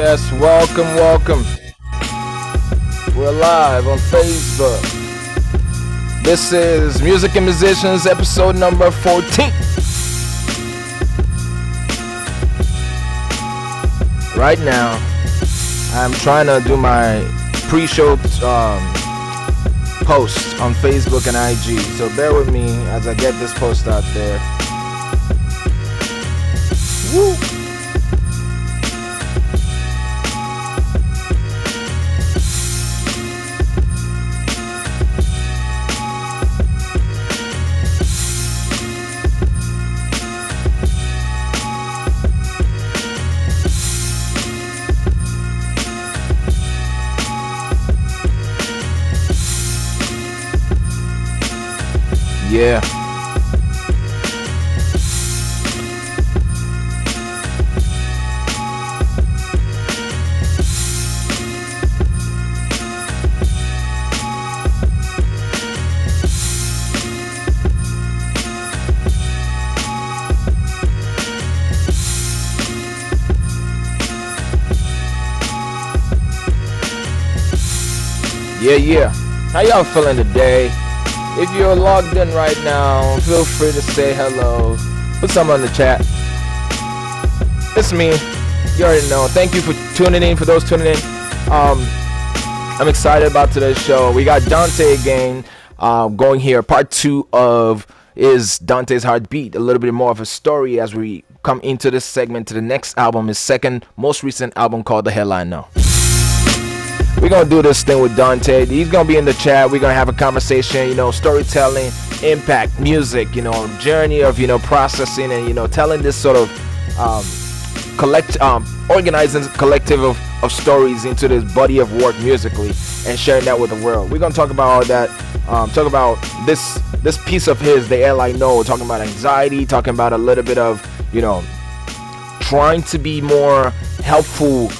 Yes, welcome. We're live on Facebook. This is Music and Musicians, episode number 14. Right now, I'm trying to do my pre-show post on Facebook and IG, so bear with me as I get this post out there. Woo! Yeah. Yeah. How y'all feeling today? If you're logged in right now, feel free to say hello. Put something on the chat. It's me. You already know. Thank you for tuning in. For those tuning in, I'm excited about today's show. We got Dante again going here. Part 2 of is Dante's Heartbeat. A little bit more of a story as we come into this segment to the next album, his second most recent album called The Hell I Know. We're going to do this thing with Dante. He's going to be in the chat. We're going to have a conversation, storytelling, impact, music, journey of, processing and, telling this sort of organizing collective of stories into this body of work musically and sharing that with the world. We're going to talk about all that, talk about this piece of his, The Hell I Know, talking about anxiety, talking about a little bit of, trying to be more helpful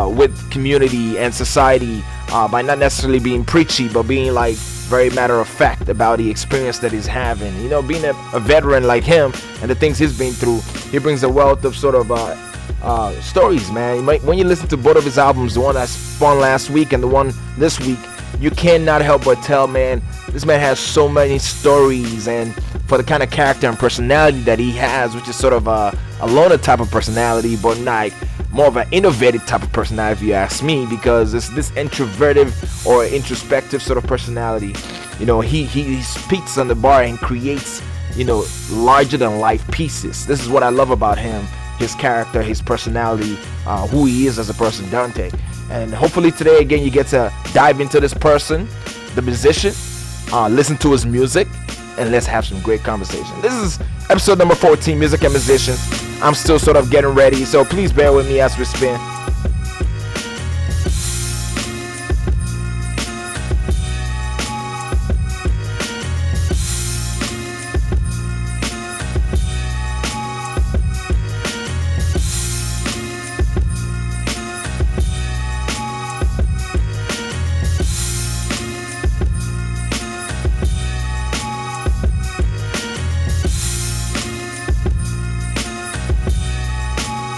with community and society by not necessarily being preachy, but being like very matter of fact about the experience that he's having. Being a veteran like him and the things he's been through, he brings a wealth of sort of stories, man. When you listen to both of his albums, the one that spawned last week and the one this week, you cannot help but tell, man, this man has so many stories, and for the kind of character and personality that he has, which is sort of a loner type of personality, but like more of an innovative type of personality, if you ask me, because it's this introverted or introspective sort of personality. He speaks on the bar and creates, larger than life pieces. This is what I love about him, his character, his personality, who he is as a person, Dante. And hopefully today, again, you get to dive into this person, the musician, listen to his music, and let's have some great conversation. This is episode number 14, Music and Musicians. I'm still sort of getting ready, so please bear with me as we spin.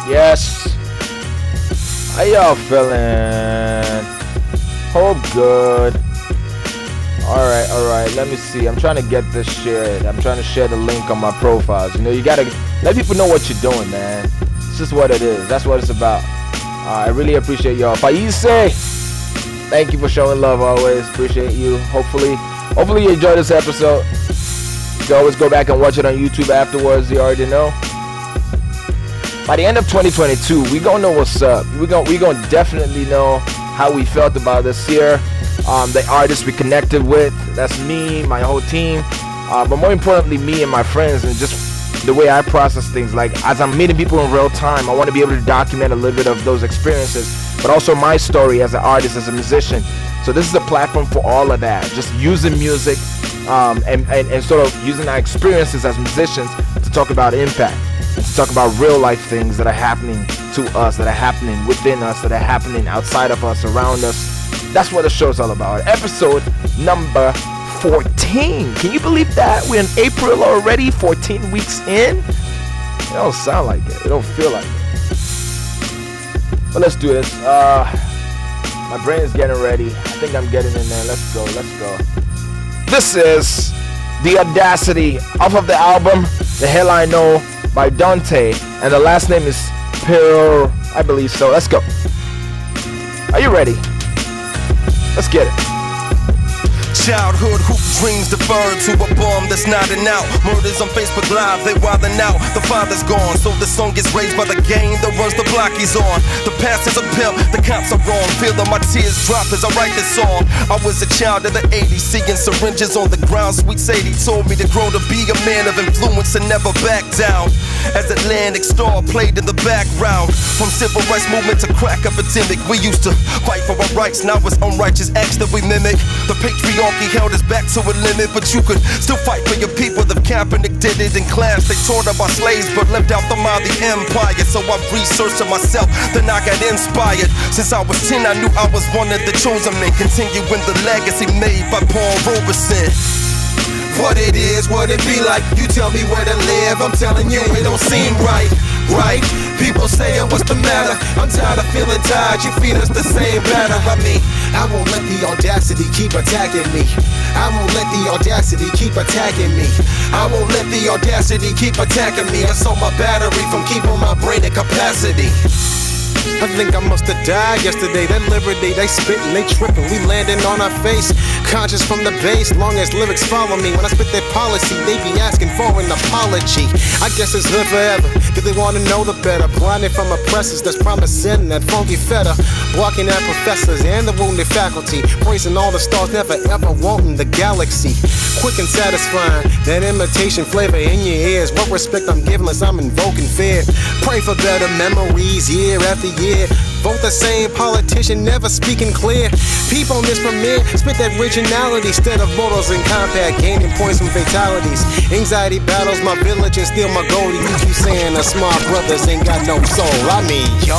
Yes. How y'all feeling? Hope good. Alright. Let me see. I'm trying to get this shared. I'm trying to share the link on my profiles. You gotta let people know what you're doing, man. It's just what it is. That's what it's about. I really appreciate y'all. Paise, thank you for showing love always. Appreciate you. Hopefully you enjoyed this episode. You can always go back and watch it on YouTube afterwards. You already know. By the end of 2022, we gonna know what's up. We gonna definitely know how we felt about this year. The artists we connected with, that's me, my whole team, but more importantly, me and my friends, and just the way I process things. Like, as I'm meeting people in real time, I want to be able to document a little bit of those experiences, but also my story as an artist, as a musician. So this is a platform for all of that. Just using music and sort of using our experiences as musicians to talk about impact. And to talk about real life things that are happening to us, that are happening within us, that are happening outside of us, around us. That's what the show's all about. Episode number 14. Can you believe that? We're in April already, 14 weeks in. It don't sound like it. It don't feel like it. But let's do this. My brain is getting ready. I think I'm getting in there. Let's go. Let's go. This is The Audacity off of the album The Hell I Know by Dante, and the last name is Pearl, I believe so. Let's go. Are you ready? Let's get it. Childhood hoop dreams deferred to a bomb that's nodding out. Murders on Facebook Live, they wildin' out. The father's gone, so the son gets raised by the gang that runs the block he's on. The past is a pimp, the cops are wrong. Feel that my tears drop as I write this song. I was a child of the 80s, seeing syringes on the ground. Sweet Sadie told me to grow to be a man of influence and never back down. As Atlantic Star played in the background. From civil rights movement to crack epidemic, we used to fight for our rights. Now it's unrighteous acts that we mimic. The patriarchy held us back to a limit, but you could still fight for your people. The Kaepernick did it in class. They taught about slaves, but left out the Mali Empire. So I researched it myself, then I got inspired. Since I was 10, I knew I was one of the chosen men, continuing the legacy made by Paul Robeson. What it is, what it be like. You tell me where to live, I'm telling you it don't seem right, right? People saying what's the matter? I'm tired of feeling tired, you feed us the same batter. I won't let the audacity keep attacking me. I won't let the audacity keep attacking me. I won't let the audacity keep attacking me. I saw my battery from keeping my brain at capacity. I think I must have died yesterday. That liberty, they spittin', they trippin', we landing on our face. Conscious from the base, long as lyrics follow me. When I spit their policy, they be asking for an apology. I guess it's hood forever. Do they wanna know the better? Blinded from oppressors that's promising that funky feta. Blocking at professors and the wounded faculty. Praising all the stars, never ever wanting the galaxy. Quick and satisfying, that imitation flavor in your ears. What respect I'm giving as I'm invoking fear. Pray for better memories year after year. Vote the same politician, never speaking clear. Peep on this premiere, spit that originality instead of mortals in combat, gaining points from fatalities. Anxiety battles my village and steal my gold. You keep saying the smart brothers ain't got no soul. I mean, yo.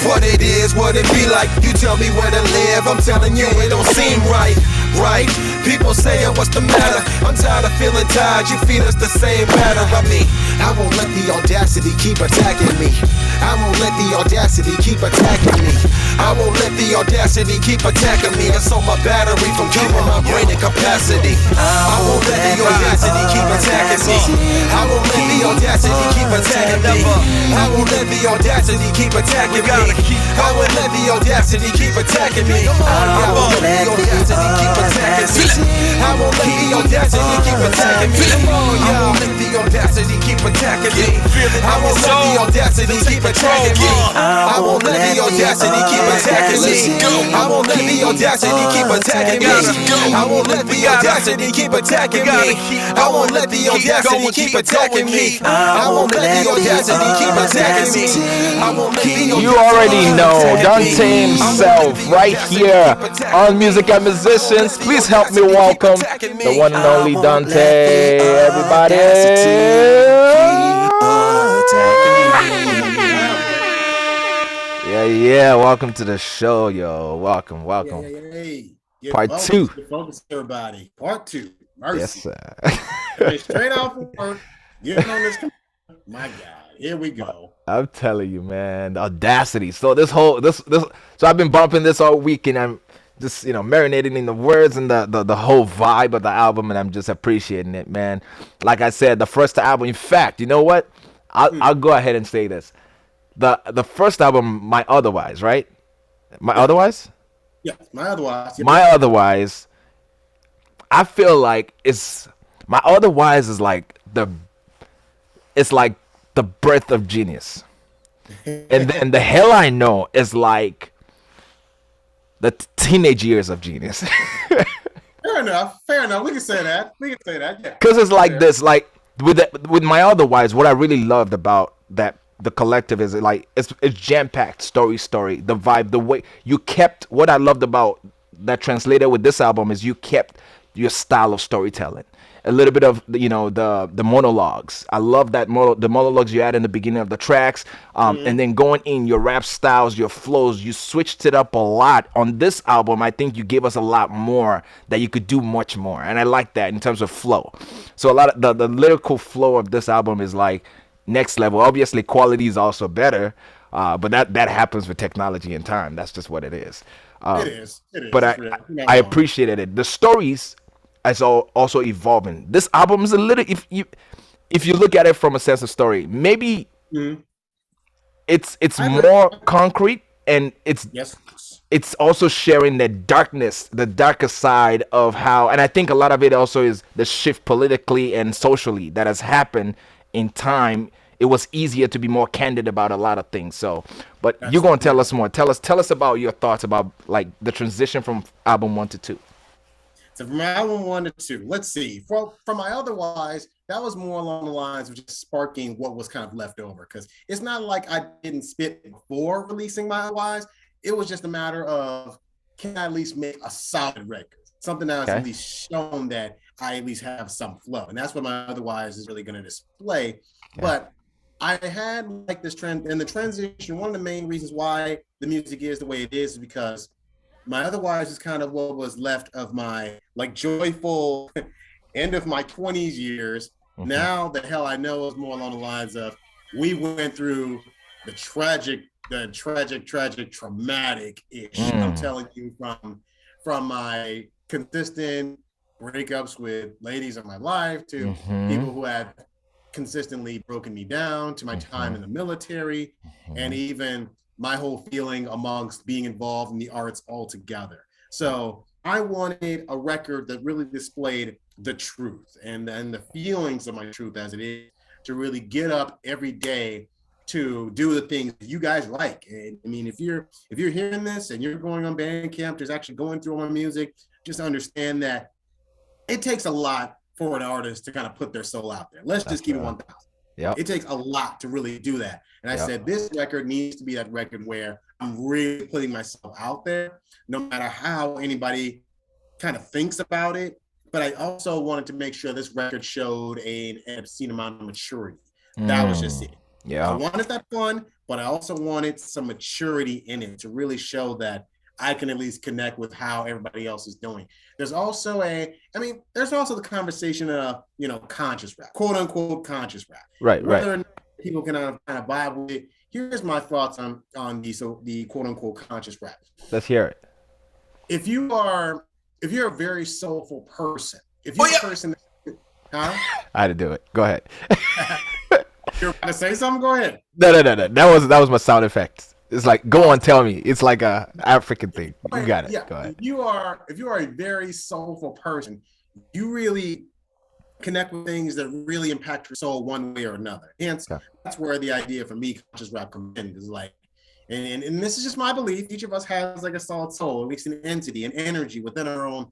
What it is, what it be like. You tell me where to live, I'm telling you it don't seem right, right? People saying what's the matter? I'm tired of feeling tired, you feed us the same batter. I won't let the audacity keep attacking me. I won't let the audacity keep attacking me. I won't let the audacity keep attacking me. I saw my battery from keeping my brain at capacity. I won't let the audacity keep attacking me. I won't let the audacity keep attacking me. I won't let the audacity keep attacking me. I won't let the audacity keep attacking me. I won't let the audacity keep attacking me. I won't let the audacity keep attacking me. I won't let the audacity keep attacking me. I won't let the audacity keep attacking me. I won't let the audacity keep attacking me. I won't let the audacity keep attacking me. I won't let the audacity keep attacking me. I won't let the audacity keep attacking me. I won't let the audacity keep attacking me. I won't let the You already know Dante himself right here on Music and Musicians. Please help me welcome the one and only Dante, everybody. Yeah, welcome to the show, yo. Welcome. Hey. Part two. Focus, everybody. Part two. Mercy. Yes, sir. Straight off of work, getting on this computer. My God, here we go. I'm telling you, man, the audacity. So so I've been bumping this all week, and I'm just marinating in the words and the whole vibe of the album, and I'm just appreciating it, man. Like I said, the first album. In fact, you know what? I'll go ahead and say this. The first album, My Otherwise, right? My Otherwise? Yeah, My Otherwise. Yeah. My Otherwise, I feel like My Otherwise is like it's like the birth of genius. And then The Hell I Know is like the teenage years of genius. Fair enough. We can say that. Yeah. Because it's like this, like with My Otherwise, what I really loved about that the collective is like it's jam-packed story, the vibe, the way you kept. What I loved about that translated with this album is you kept your style of storytelling, a little bit of the monologues. I love that the monologues you had in the beginning of the tracks, and then going in your rap styles, your flows, you switched it up a lot on this album. I think you gave us a lot more that you could do much more, and I like that in terms of flow. So a lot of the lyrical flow of this album is like next level. Obviously quality is also better, But that happens with technology and time. That's just what it is. It Um, is. It but is. It's real. You're not I wrong. appreciated it. The stories is also evolving. This album is a little, if you look at it from a sense of story, maybe Mhm. it's I agree. more concrete, and Yes. it's also sharing the darkness, the darker side of how, and I think a lot of it also is the shift politically and socially that has happened in time. It was easier to be more candid about a lot of things. So, but you're That's gonna tell true. us more. Tell us about your thoughts about like the transition from album 1 to 2. So from album 1 to 2, let's see. From my otherwise, that was more along the lines of just sparking what was kind of left over. Because it's not like I didn't spit before releasing my otherwise. It was just a matter of, can I at least make a solid record? Something that has at Okay. least shown that I at least have some flow. And that's what my otherwise is really going to display. Yeah. But I had like this trend, and the transition, one of the main reasons why the music is the way it is because my otherwise is kind of what was left of my like joyful end of my 20s years. Hmm. Now the hell I know is more along the lines of we went through the tragic, traumatic ish. I'm Mm. telling you from my consistent breakups with ladies of my life to Hmm. people who had consistently broken me down to my time in Hmm. the military and Hmm. even my whole feeling amongst being involved in the arts altogether. So I wanted a record that really displayed the truth and the feelings of my truth as it is to really get up every day to do the things you guys like. And I mean, if you're hearing this and you're going on Bandcamp, just actually going through all my music, just understand that it takes a lot for an artist to kind of put their soul out there. Let's just That's keep it real. 1,000. Yep. It takes a lot to really do that. And I Yep. said, this record needs to be that record where I'm really putting myself out there, no matter how anybody kind of thinks about it. But I also wanted to make sure this record showed an obscene amount of maturity. That was just Mm. it. I Yeah. wanted that fun, but I also wanted some maturity in it to really show that I can at least connect with how everybody else is doing. There's also the conversation of, conscious rap, quote unquote conscious rap. Right. Right. Whether or not people can kind of vibe with it. Here's my thoughts on the quote unquote conscious rap. Let's hear it. If you are if you're a very soulful person, if you're a person, huh? I had to do it. Go ahead. You're about to say something? Go ahead. No, no, no, no. That was my sound effects. It's like, go on, tell me. It's like a African thing. You got it. Yeah, Go ahead. if you are a very soulful person, you really connect with things that really impact your soul one way or another. Hence, Okay. that's where the idea for me conscious rap comes in. Is like, and this is just my belief. Each of us has like a solid soul, at least an entity, an energy within our own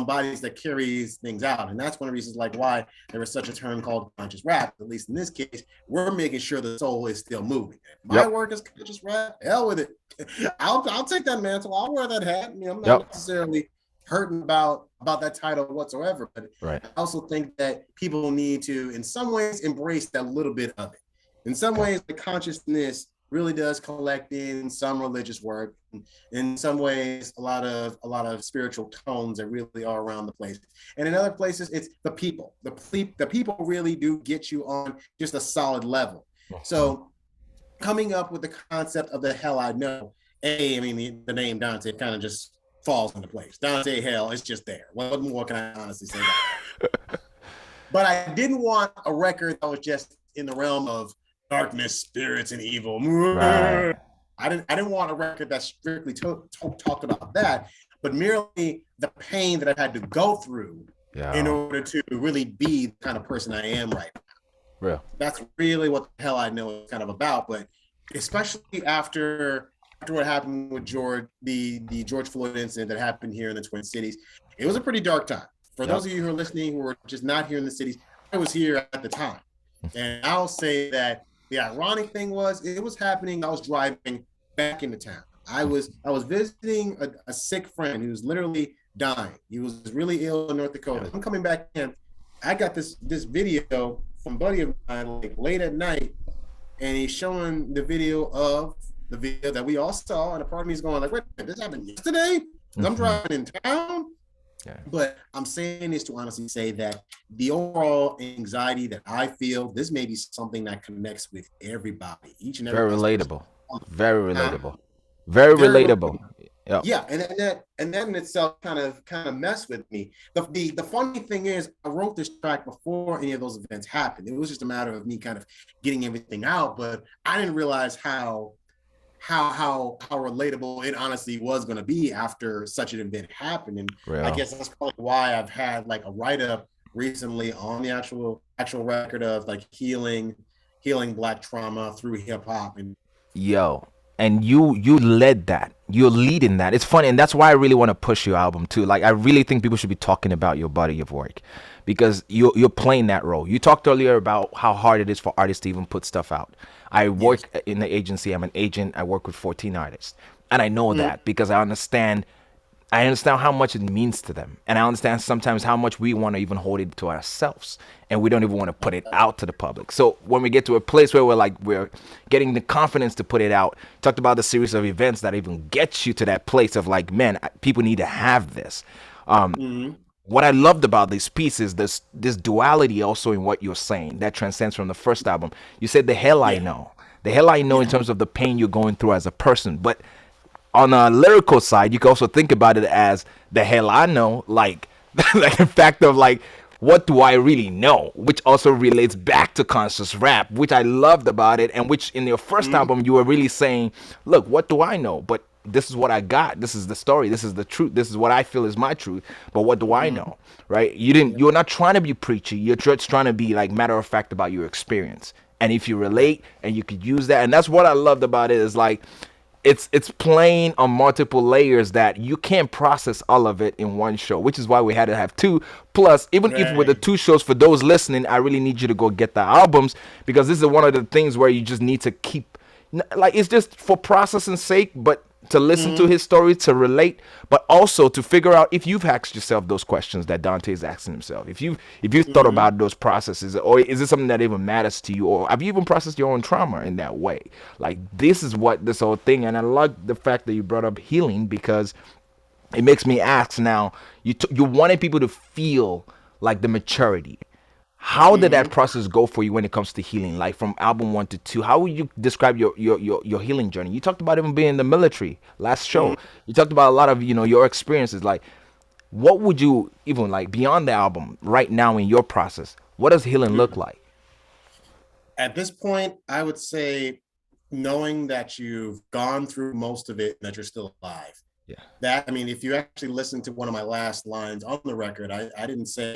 bodies that carries things out. And that's one of the reasons like why there is such a term called conscious rap. At least in this case, we're making sure the soul is still moving. My Yep. work is conscious rap. Hell with it. I'll take that mantle. I'll wear that hat. I mean, I'm not Yep. necessarily hurting about that title whatsoever, but Right. I also think that people need to, in some ways, embrace that little bit of it. In some Okay. ways, the consciousness really does collect in some religious work. In some ways, a lot of spiritual tones that really are around the place. And in other places, it's the people. The people really do get you on just a solid level. So coming up with the concept of the hell I know, I mean, the name Dante kind of just falls into place. Dante Hell is just there. What more can I honestly say about that? But I didn't want a record that was just in the realm of darkness, spirits, and evil. Right. I didn't want a record that strictly talked about that, but merely the pain that I had to go through in Yeah. order to really be the kind of person I am right now. Real. That's really what the hell I know is kind of about. But especially after what happened with the George Floyd incident that happened here in the Twin Cities, it was a pretty dark time. For Yep. those of you who are listening who are just not here in the cities, I was here at the time. And I'll say that the ironic thing was it was happening. I was driving back into town. I was visiting a sick friend who was literally dying. He was really ill in North Dakota. I'm coming back in. I got this video from a buddy of mine like late at night, and he's showing the video that we all saw, and a part of me is going like, wait, this happened yesterday? I'm driving in town. Yeah. But I'm saying this to honestly say that the overall anxiety that I feel, this may be something that connects with everybody, each and every Very person. relatable. Very Huh? relatable. Very Very relatable. relatable. Yep. Yeah, and that in itself kind of messed with me. The funny thing is, I wrote this track before any of those events happened. It was just a matter of me kind of getting everything out, but I didn't realize how relatable it honestly was going to be after such an event happened. And I Real. guess that's probably why I've had like a write up recently on the actual record of like healing Black trauma through hip hop. And Yo, and you led that. You're leading that. It's funny, and that's why I really want to push your album too. Like I really think people should be talking about your body of work because you're playing that role. You talked earlier about how hard it is for artists to even put stuff out. I yes. work in the agency. I'm an agent. I work with 14 artists, and I know Mm-hmm. that because I understand how much it means to them. And I understand sometimes how much we want to even hold it to ourselves. And we don't even want to put it out to the public. So when we get to a place where we're getting the confidence to put it out, talked about the series of events that even gets you to that place of like, man, people need to have this. Mm-hmm. What I loved about this piece is this duality also in what you're saying that transcends from the first album. You said the hell I Yeah. know. The hell I know in Yeah. terms of the pain you're going through as a person. But on a lyrical side, you can also think about it as the hell I know, like like the fact of like what do I really know, which also relates back to conscious rap, which I loved about it, and which in your first Mm-hmm. album you were really saying, look, what do I know? But this is what I got. This is the story. This is the truth. This is what I feel is my truth. But what do I Mm-hmm. know? Right? You're not trying to be preachy. You're just trying to be like matter of fact about your experience. And if you Right. relate and you could use that, and that's what I loved about it is like it's playing on multiple layers that you can't process all of it in one show, which is why we had to have two. Plus, even if with the Right. two shows, for those listening, I really need you to go get the albums because this is one of the things where you just need to keep, like, it's just for processing sake, but to listen to Mm-hmm. his story, to relate, but also to figure out if you've asked yourself those questions that Dante is asking himself. If you thought Mm-hmm. about those processes, or is it something that even matters to you, or have you even processed your own trauma in that way? Like this is what this whole thing, and I love the fact that you brought up healing because it makes me ask now. You wanted people to feel like the maturity. How did that Mm-hmm. process go for you when it comes to healing? Like from album 1 to 2, how would you describe your healing journey? You talked about even being in the military last show. Mm-hmm. You talked about a lot of your experiences. Like, what would you even like beyond the album right now in your process? What does healing look Mm-hmm. like? At this point, I would say knowing that you've gone through most of it and that you're still alive. Yeah. That, I mean, if you actually listen to one of my last lines on the record, I didn't say,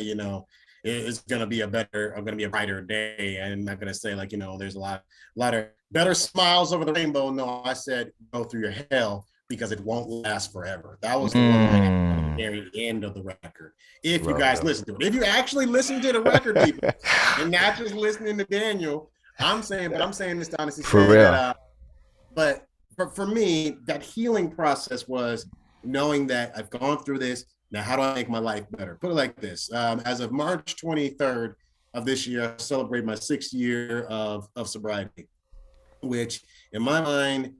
it's gonna be I'm gonna be a brighter day. I'm not gonna say like, there's a lot of better smiles over the rainbow. No, I said go through your hell because it won't last forever. That was the one line at the Mm, very end of the record. If you guys bro. listen to it, if you actually listen to the record, people, and not just listening to Daniel, I'm saying this to honestly For say that real. but for me, that healing process was knowing that I've gone through this. Now, how do I make my life better? Put it like this. As of March 23rd of this year, I celebrate my 6th year of sobriety, which in my mind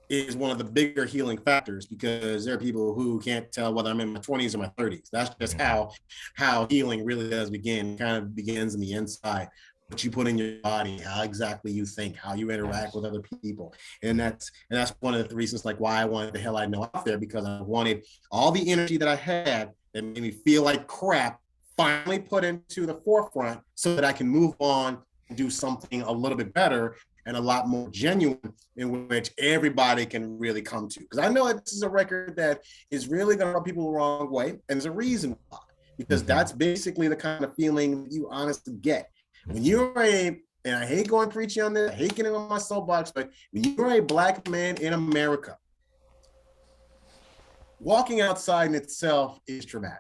is one of the bigger healing factors because there are people who can't tell whether I'm in my 20s or my 30s. That's just how healing really does begin. It kind of begins in the inside. What you put in your body, how exactly you think, how you interact with other people, and that's one of the reasons like why I wanted the hell I know out there because I wanted all the energy that I had that made me feel like crap finally put into the forefront so that I can move on and do something a little bit better and a lot more genuine in which everybody can really come to. Because I know this is a record that is really going to rub people the wrong way, and there's a reason why. Because Hmm. that's basically the kind of feeling you honestly get when you're and I hate going preachy on this, I hate getting on my soapbox, but when you're a Black man in America, walking outside in itself is traumatic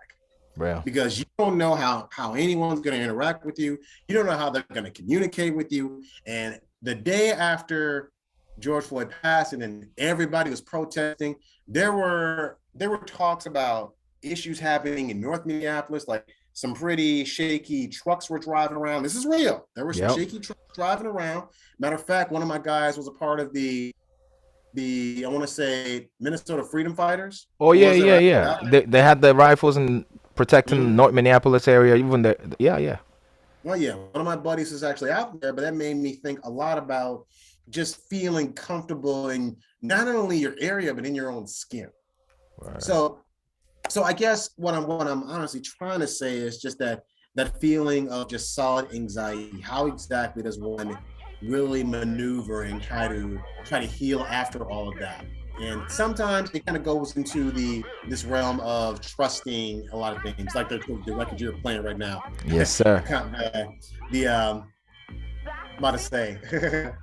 Real. because you don't know how anyone's going to interact with you. You don't know how they're going to communicate with you. And the day after George Floyd passed, and then everybody was protesting, there were talks about issues happening in North Minneapolis, like some pretty shaky trucks were driving around. This is real. There were some Yep. shaky trucks driving around. Matter of fact, one of my guys was a part of the I want to say Minnesota Freedom Fighters. Oh The yeah, ones that yeah, are yeah. out. They had the rifles and protecting Mhm. North Minneapolis area. Even yeah, yeah. Well, yeah, one of my buddies is actually out there, but that made me think a lot about just feeling comfortable in not only your area but in your own skin. Right. So I guess what I'm honestly trying to say is just that feeling of just solid anxiety. How exactly does one really maneuver and try to heal after all of that? And sometimes it kind of goes into this realm of trusting a lot of things, like the record you're playing right now. Yes, sir. I'm about to say, The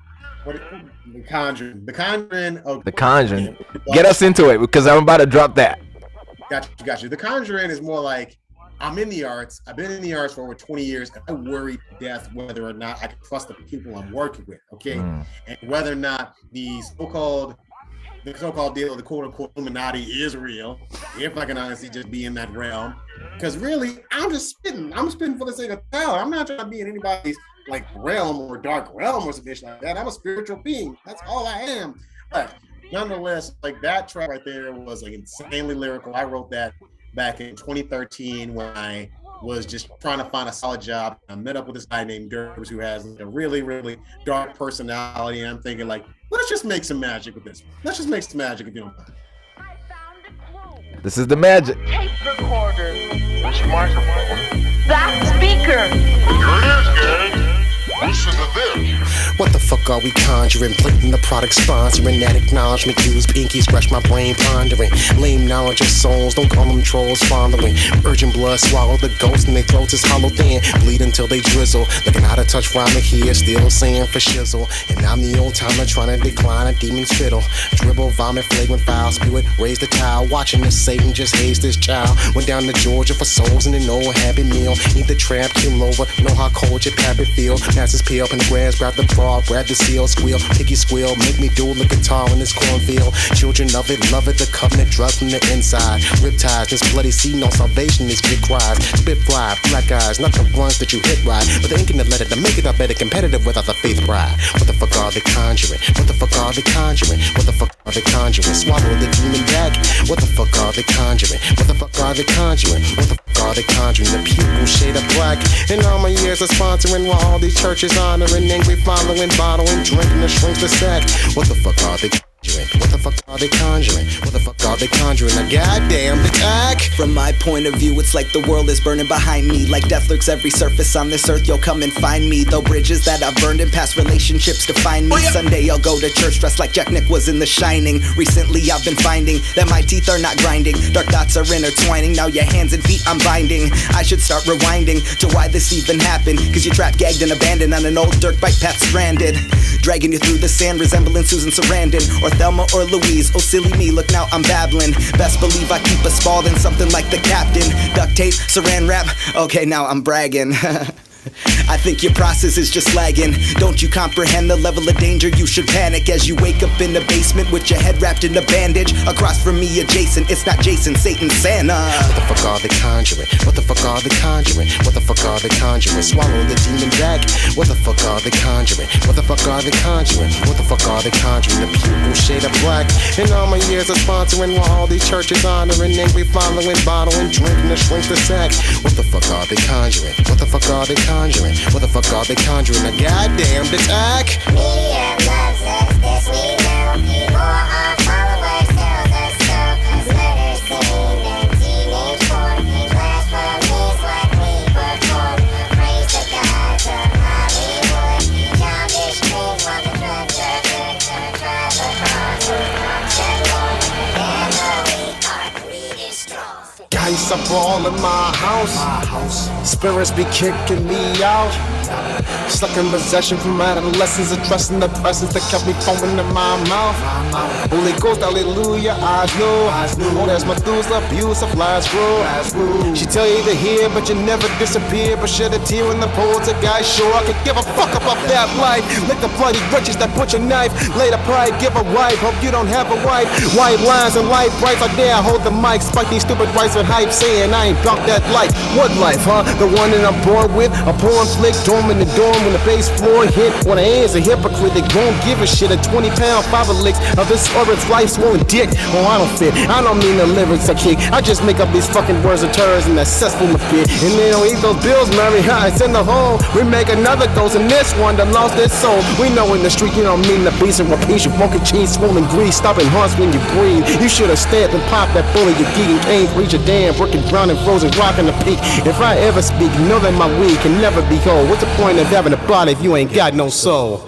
Conjuring. Oh, The Conjuring. Get us into it because I'm about to drop that. Got you. The Conjuring is more like, I'm in the arts. I've been in the arts for over 20 years. I worry to death whether or not I can trust the people I'm working with, okay? And whether or not the so-called deal of the quote-unquote Illuminati is real, if I can honestly just be in that realm. Because really, I'm just spitting. I'm spitting for the sake of talent. I'm not trying to be in anybody's like realm or dark realm or something like that. I'm a spiritual being. That's all I am. But nonetheless, like that track right there was like insanely lyrical. I wrote that back in 2013 when I was just trying to find a solid job. I met up with this guy named Gerbs who has a really, really dark personality. And I'm thinking like, let's just make some magic with this. Let's just make some magic if you don't mind. This is the magic. Tape recorder. What's your microphone? That speaker. Here it is, gang. Listen to this. What the fuck are we conjuring? Plating the product sponsoring. That acknowledgement use pinky scratch my brain pondering. Lame knowledge of souls, don't call them trolls following. Urgent blood swallow the ghost and their throats is hollow thin. Bleed until they drizzle. Looking how to touch rhyming here, still saying for shizzle. And I'm the old timer trying to decline a demon's fiddle. Dribble, vomit, flagrant foul, spew it, raise the towel. Watching this Satan just haze this child. Went down to Georgia for souls and an old happy meal. Eat the trap, kill over, know how cold your pappy feel. Passes pee up in the grass, grab the bra, grab the seal, squeal, piggy squeal, make me do the guitar in this cornfield. Children of it, love it, the covenant drug from the inside. Riptides, this bloody sea, no salvation, these big cries. Spit fly, black eyes, not the ones that you hit right, but the ink in the letter to make it up better, competitive without the faith pride. What the fuck are they conjuring? What the fuck are they conjuring? What the fuck are they conjuring? Swallow the demon back. What the fuck are they conjuring? What the fuck are they conjuring? What the fuck are they conjuring? The pupil shade of black. In all my years of sponsoring while all these churches honoring, angry following, bottling, drinking the shrinks the sack. What the fuck are they conjuring? What the fuck are they conjuring? What the fuck are they conjuring? A goddamn attack. From my point of view, it's like the world is burning behind me. Like death lurks every surface on this earth, you'll come and find me. Though bridges that I've burned in past relationships define me. Sunday I'll go to church dressed like Jack Nick was in The Shining. Recently I've been finding that my teeth are not grinding. Dark thoughts are intertwining, now your hands and feet I'm binding. I should start rewinding to why this even happened. Cause you're trapped, gagged and abandoned on an old dirt bike path stranded. Dragging you through the sand, resembling Susan Sarandon or Thelma or Louise. Oh silly me, look now I'm babbling. Best believe I keep a Spalding, something like the captain. Duct tape, saran wrap, okay now I'm bragging. I think your process is just lagging. Don't you comprehend the level of danger? You should panic as you wake up in the basement with your head wrapped in a bandage. Across from me adjacent, it's not Jason, Satan, Santa. What the fuck are they conjuring? What the fuck are they conjuring? What the fuck are they conjuring? Swallow the demon back. What the fuck are they conjuring? What the fuck are they conjuring? What the fuck are they conjuring? The pupil shade of black. In all my years of sponsoring while all these churches honoring, angry following, bottling, drinking the shrinks the sack. What the fuck are they conjuring? What the fuck are they conjuring? What the fuck are they conjuring? A goddamn attack. Media loves us, this we know. People are followers, tells us so. Cause murder scene and teenage porn. Blasphemies like we perform. Praise the gods of Hollywood. Childish dreams while the drugs are good. Drive across the Lord. And we are greedy strong. Guys up all in my house. Spirits be kicking me out. Stuck in possession from adolescence, addressing the presence that kept me foaming in my mouth. Holy Ghost, hallelujah, I know. Oh, there's Methuselah, abuse of last rule. She tell you to hear, but you never disappear. But shed a tear in the poltergeist. Sure, I could give a fuck about that life. Lick the bloody riches that put your knife. Lay the pride, give a wife. Hope you don't have a wife. White lines and light brights. I dare hold the mic. Spike these stupid rights with hype, saying I ain't about that life. What life, huh? The one that I'm born with. A poor flick, storm in the dorm when the bass floor hit. When I is a hypocrite, they won't give a shit. A 20-pound fiber licks of this orbit's life swollen dick. Oh, I don't fit. I don't mean the lyrics I kick. I just make up these fucking words and turds and that's cesspool my bit. And they don't eat those bills, Mary. I send the home. We make another ghost and this one that lost its soul. We know in the street you don't mean the beast and repeat. You funky cheese, swollen grease, stopping hearts when you breathe. You should have stabbed and popped that bullet. You geek and came, reach a damn brick and drown and frozen rock in the peak. If I ever speak, know that my weed can never be whole. What's the point of having a body if you ain't got no soul?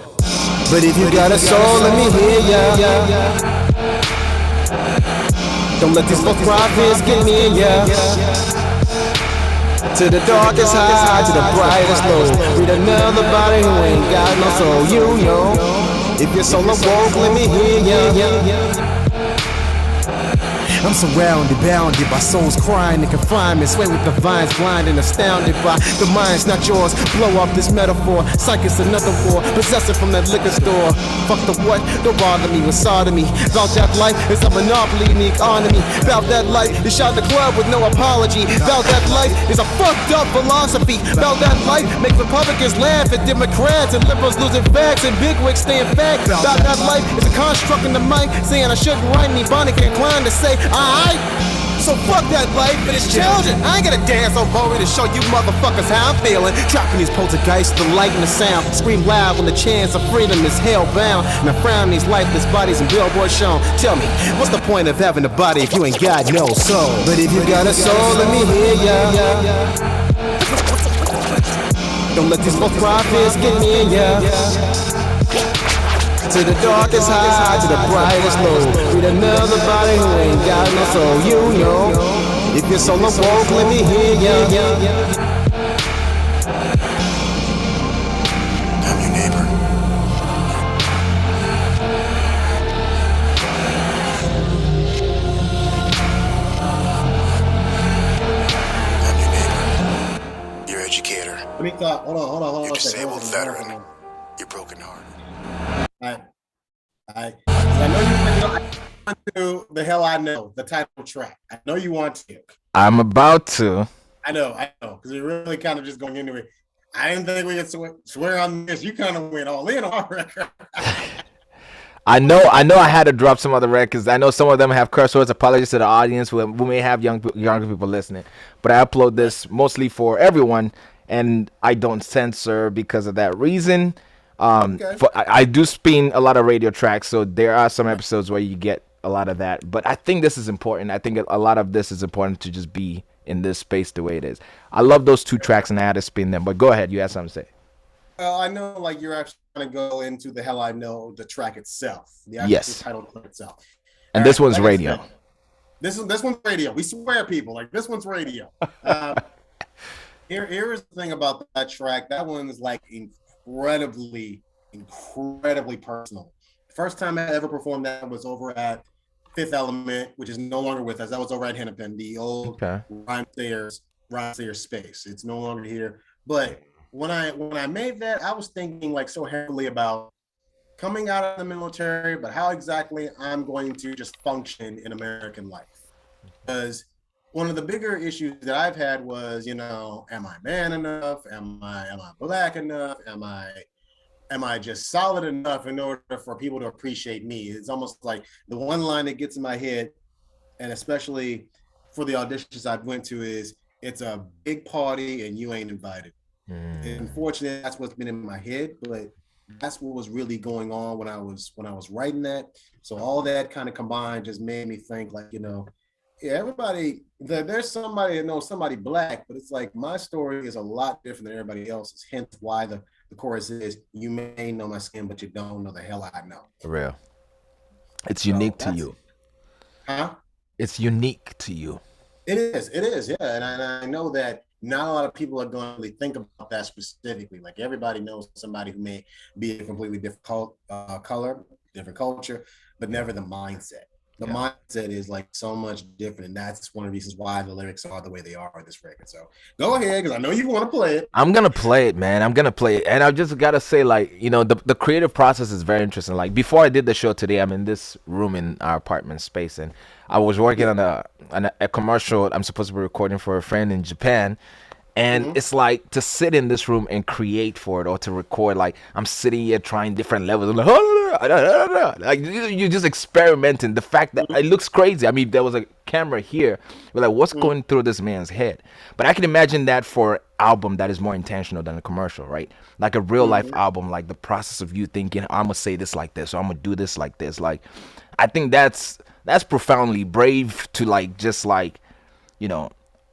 But if you got a soul, let me hear ya. Don't let these folks prophets get near ya. To the darkest high, to the brightest low. Read another body who ain't got no soul. You know, if your soul awoke, let me hear ya. I'm surrounded, bounded by souls crying in confinement. Sway with the vines, blind and astounded by the minds, not yours. Blow up this metaphor, psych is another war. Possessor from that liquor store. Fuck the what? Don't bother me with sodomy. About that life is a monopoly in the economy. About that life is shot in the club with no apology. About that life is a fucked up philosophy. About that life make Republicans laugh at Democrats and liberals losing facts and bigwigs staying fat. About that life is a construct in the mic saying I shouldn't write any Bonnie can incline to say alright, so fuck that life, but it's children. I ain't gonna dance on Bowie to show you motherfuckers how I'm feeling. Trapping these poltergeists, the light and the sound. Scream loud when the chance of freedom is hell bound. And I frown these lifeless bodies and billboards shown. Tell me, what's the point of having a body if you ain't got no soul? But if you got a soul, let me hear ya. Don't let these false prophets get near ya. To the darkest high, to the brightest low. Read another body who ain't got no soul. You know, if your soul awoke, let me hear ya. I'm your neighbor. I'm your neighbor. Your educator. Let me thought. Hold on. Your disabled veteran. Your broken heart. I know you want to the hell I know the title track. I know you want to. I'm about to. I know, because we're really kind of just going into it. I didn't think we could swear on this. You kind of went all in on our record. I know. I had to drop some other records. I know some of them have curse words. Apologies to the audience who may have younger people listening, but I upload this mostly for everyone, and I don't censor because of that reason. Okay. I do spin a lot of radio tracks, so there are some episodes where you get a lot of that. But I think this is important. I think a lot of this is important to just be in this space the way it is. I love those two tracks, and I had to spin them. But go ahead, you had something to say. Well, I know, like you're actually going to go into the hell I know the track itself, the actual title track itself. And this one's radio. This one's radio. We swear, people, like this one's radio. Here's the thing about that track. That one is like incredibly personal. The first time I ever performed that was over at Fifth Element, which is no longer with us. That was over at Hennepin, the old Rhyme Sayers space. It's no longer here. But when I made that, I was thinking like so heavily about coming out of the military, but how exactly I'm going to just function in American life. Because one of the bigger issues that I've had was, am I man enough? Am I black enough? Am I just solid enough in order for people to appreciate me? It's almost like the one line that gets in my head, and especially for the auditions I went to, is it's a big party and you ain't invited. And unfortunately, that's what's been in my head, but that's what was really going on when I was writing that. So all that kind of combined just made me think like, everybody, there's somebody that knows somebody black, but it's like my story is a lot different than everybody else's. Hence why the chorus is, you may know my skin, but you don't know the hell I know. For real. It's unique to you. Huh? It's unique to you. It is, yeah. And I know that not a lot of people are going to really think about that specifically. Like everybody knows somebody who may be a completely different color, different culture, but never the mindset. The mindset is like so much different, and that's one of the reasons why the lyrics are the way they are on this record. So go ahead, because I know you want to play it. I'm gonna play it, man. I'm gonna play it, and I just gotta say, like, the creative process is very interesting. Like before I did the show today, I'm in this room in our apartment space, and I was working on a commercial I'm supposed to be recording for a friend in Japan, And it's like to sit in this room and create for it or to record. Like I'm sitting here trying different levels. I'm like you're just experimenting. The fact that it looks crazy. I mean, there was a camera here. We're like, what's going through this man's head? But I can imagine that for an album that is more intentional than a commercial, right? Like a real life album, like the process of you thinking, I'm gonna say this like this, or I'm gonna do this like this. Like, I think that's profoundly brave to like just like,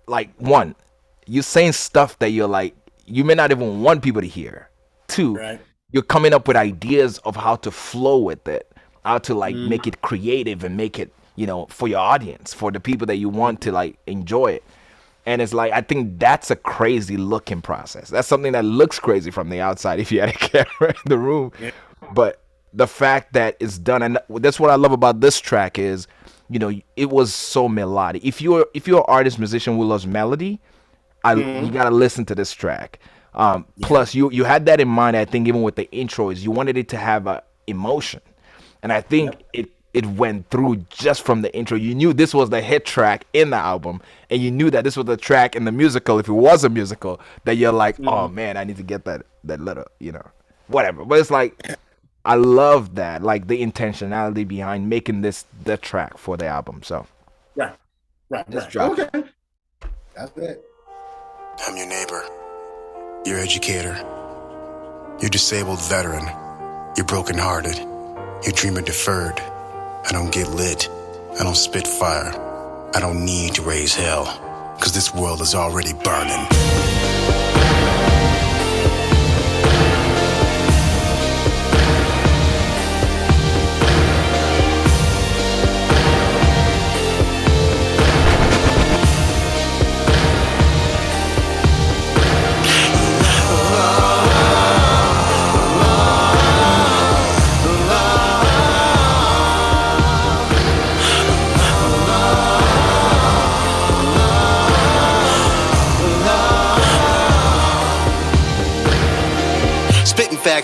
like one. You're saying stuff that you're like, you may not even want people to hear. Two, you're coming up with ideas of how to flow with it, how to like make it creative and make it, for your audience, for the people that you want to like enjoy it. And it's like, I think that's a crazy looking process. That's something that looks crazy from the outside if you had a camera in the room. Yeah. But the fact that it's done, and that's what I love about this track is, it was so melodic. If you're an artist, musician who loves melody, you gotta listen to this track. Plus, you had that in mind. I think even with the intros, you wanted it to have a emotion, and I think it went through just from the intro. You knew this was the hit track in the album, and you knew that this was the track in the musical. If it was a musical, that you're like, oh man, I need to get that little, whatever. But it's like, I love that, like the intentionality behind making this the track for the album. So right. Drop okay, that's it. I'm your neighbor, your educator, your disabled veteran, you're brokenhearted, your dreamer deferred. I don't get lit, I don't spit fire, I don't need to raise hell, 'cause this world is already burning.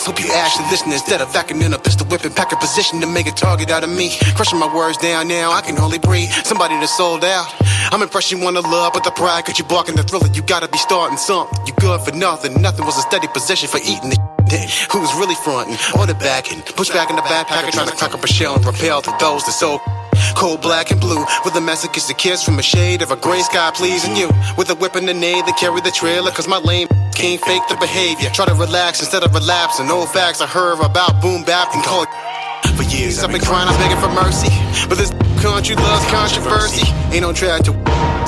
Hope you actually listen instead of backing in a pistol whipping, pack a position to make a target out of me. Crushing my words down now, I can hardly breathe. Somebody that sold out. I'm impressed you wanna love, but the pride got you barking the thriller. You gotta be starting something. You good for nothing. Nothing was a steady position for eating the who was really fronting or the backing. Push back in the backpacker, trying to crack up a shell and repel through those that so cold, black, and blue. With a masochistic kiss from a shade of a gray sky pleasing you. With a whip and a nade that carry the trailer, 'cause my lame can't fake the behavior. Try to relax instead of relapsing. Old facts I heard about boom bap and call it. For years I've been crying, I'm begging for mercy, but this country loves controversy. Ain't on track to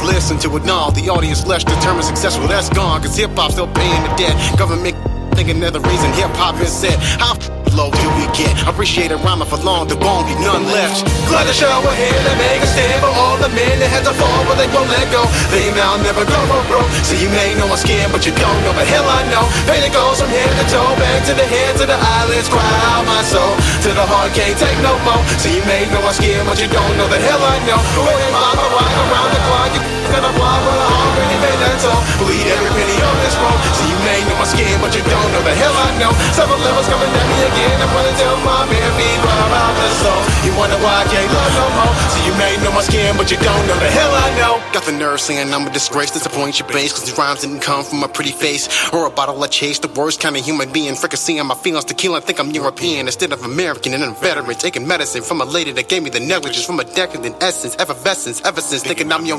listen to it all. The audience flesh determines success, well that's gone, 'cause hip-hop still paying the debt. Government thinking they're the reason hip-hop is set. How low do we get? Appreciate a rhyming for long, there won't be none left. Glad to show a hand and make a stand for all the men that had to fall, but they won't let go. They now never go for broke. So you may know I'm scared, but you don't know the hell I know. Pain that goes from head to toe, back to the head, to the eyelids, cry out my soul. To the heart can't take no more. So you may know I'm scared, but you don't know the hell I know. When I'm walk around the clock, you gonna fly, but I already made that toll. Bleed every penny on this road. So you may know I'm scared, but you don't know the hell I know. Several levels coming at me again. I'm gonna tell my man feed what about the soul. You wonder why I can't love no more. So you may know my skin, but you don't know the hell I know. Got the nerve saying I'm a disgrace, disappoint your base, 'cause these rhymes didn't come from a pretty face or a bottle I chase. The worst kind of human being, fricasseeing my feelings to kill and think I'm European instead of American, and I'm veteran, taking medicine from a lady that gave me the negligence from a decadent essence, effervescence, ever since thinking I'm your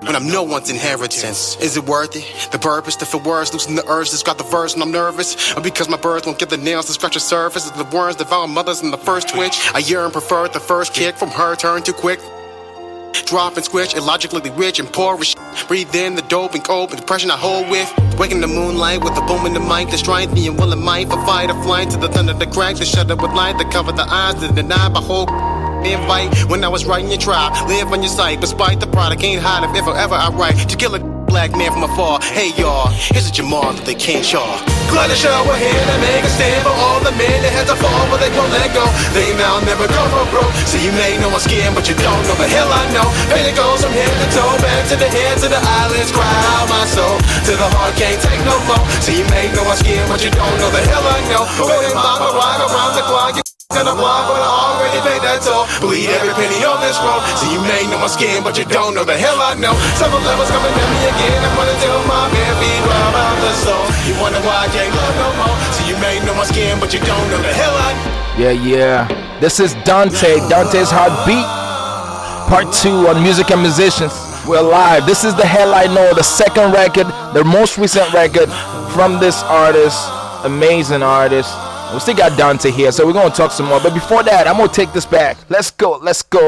when I'm no one's inheritance. Is it worth it? The purpose to feel words, losing the urge to got the verse and I'm nervous. Or because my birth won't get the nails to scratch the surface of the worms devour mothers in the first twitch. I yearn, prefer the first kick from her turn too quick. Drop and squish, illogically rich and poor as shit. Breathe in the dope and cope and depression I hold with. Waking the moonlight with the boom in the mic, the strength, the will and might for fight or flight to the thunder, the crack, the shutter with light, that cover the eyes, that deny my whole invite. When I was writing your tribe, live on your sight, despite the product, ain't hide if ever I write. To kill a black man from afar, hey y'all, here's a Jamal that they can't chaw. Glad to show a hand and make a stand for all the men that had to fall, but they won't let go. They now never go for broke. So you may know my skin, but you don't know the hell I know. Pain that goes from head to toe, back to the head, to the eyelids, cry out my soul. To the heart can't take no more. So you may know my skin, but you don't know the hell I know. When I'm rock around the clock, you gonna block, but I already paid that toll. Bleed every penny on this road. So you may know my skin, but you don't know the hell I know. Several levels coming at me again. I'm gonna tell my man, feed rob out the soul. You wonder why I can't love no more. So you may know my skin, but you don't know the hell I know. Yeah. This is Dante. Dante's Heartbeat. Part 2 on Music and Musicians. We're live. This is the hell I know, the second record, the most recent record from this artist, amazing artist. We still got Dante here, so we're gonna talk some more. But before that, I'm gonna take this back. Let's go.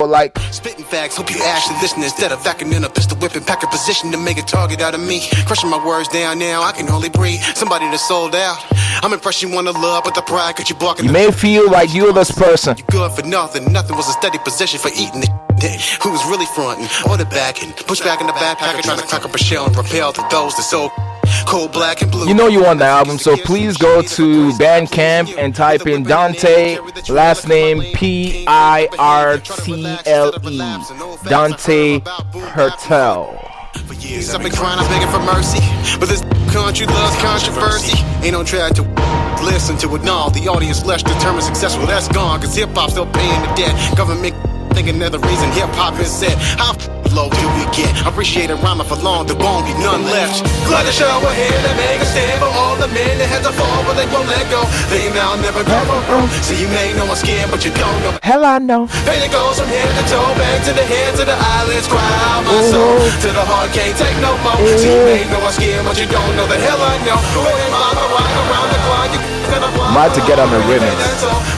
Like Spitting facts, hope you actually listen instead of backing in a pistol whipping, pack a position to make a target out of me. Crushing my words down now, I can hardly breathe. Somebody that sold out. I'm impressed you wanna love, but the pride could you barking. you may feel like you're this person. You good for nothing, nothing was a steady position for eating the who was really fronting or the backing. Push back in the backpacker, trying to crack up a shell and repel to those that so cold, black, and blue. You know you want the album, so please go to Bandcamp and type in Dante, last name Pirtle, Dante Pirtle. For years I've been crying, I'm begging for mercy, but this country loves controversy. Ain't on track to listen to it, no. The audience less determined successful, that's gone. Cause hip-hop still paying the debt. Government thinking they're the reason hip-hop is set. How low do we get? Appreciate a rhyming for long, there won't be none left. Glad to show we're here to make a stand for all the men that had to fall, but they won't let go. They now never go home. So you may know I'm scared, but you don't know. Hell I know. Pain it goes from head to toe, back to the head, to the eyelids, cry out my soul. To the heart, can't take no more. So you may know I'm scared, but you don't know the hell I know. Going round the rock around the clock, you gonna block. I'm about to get on the remix.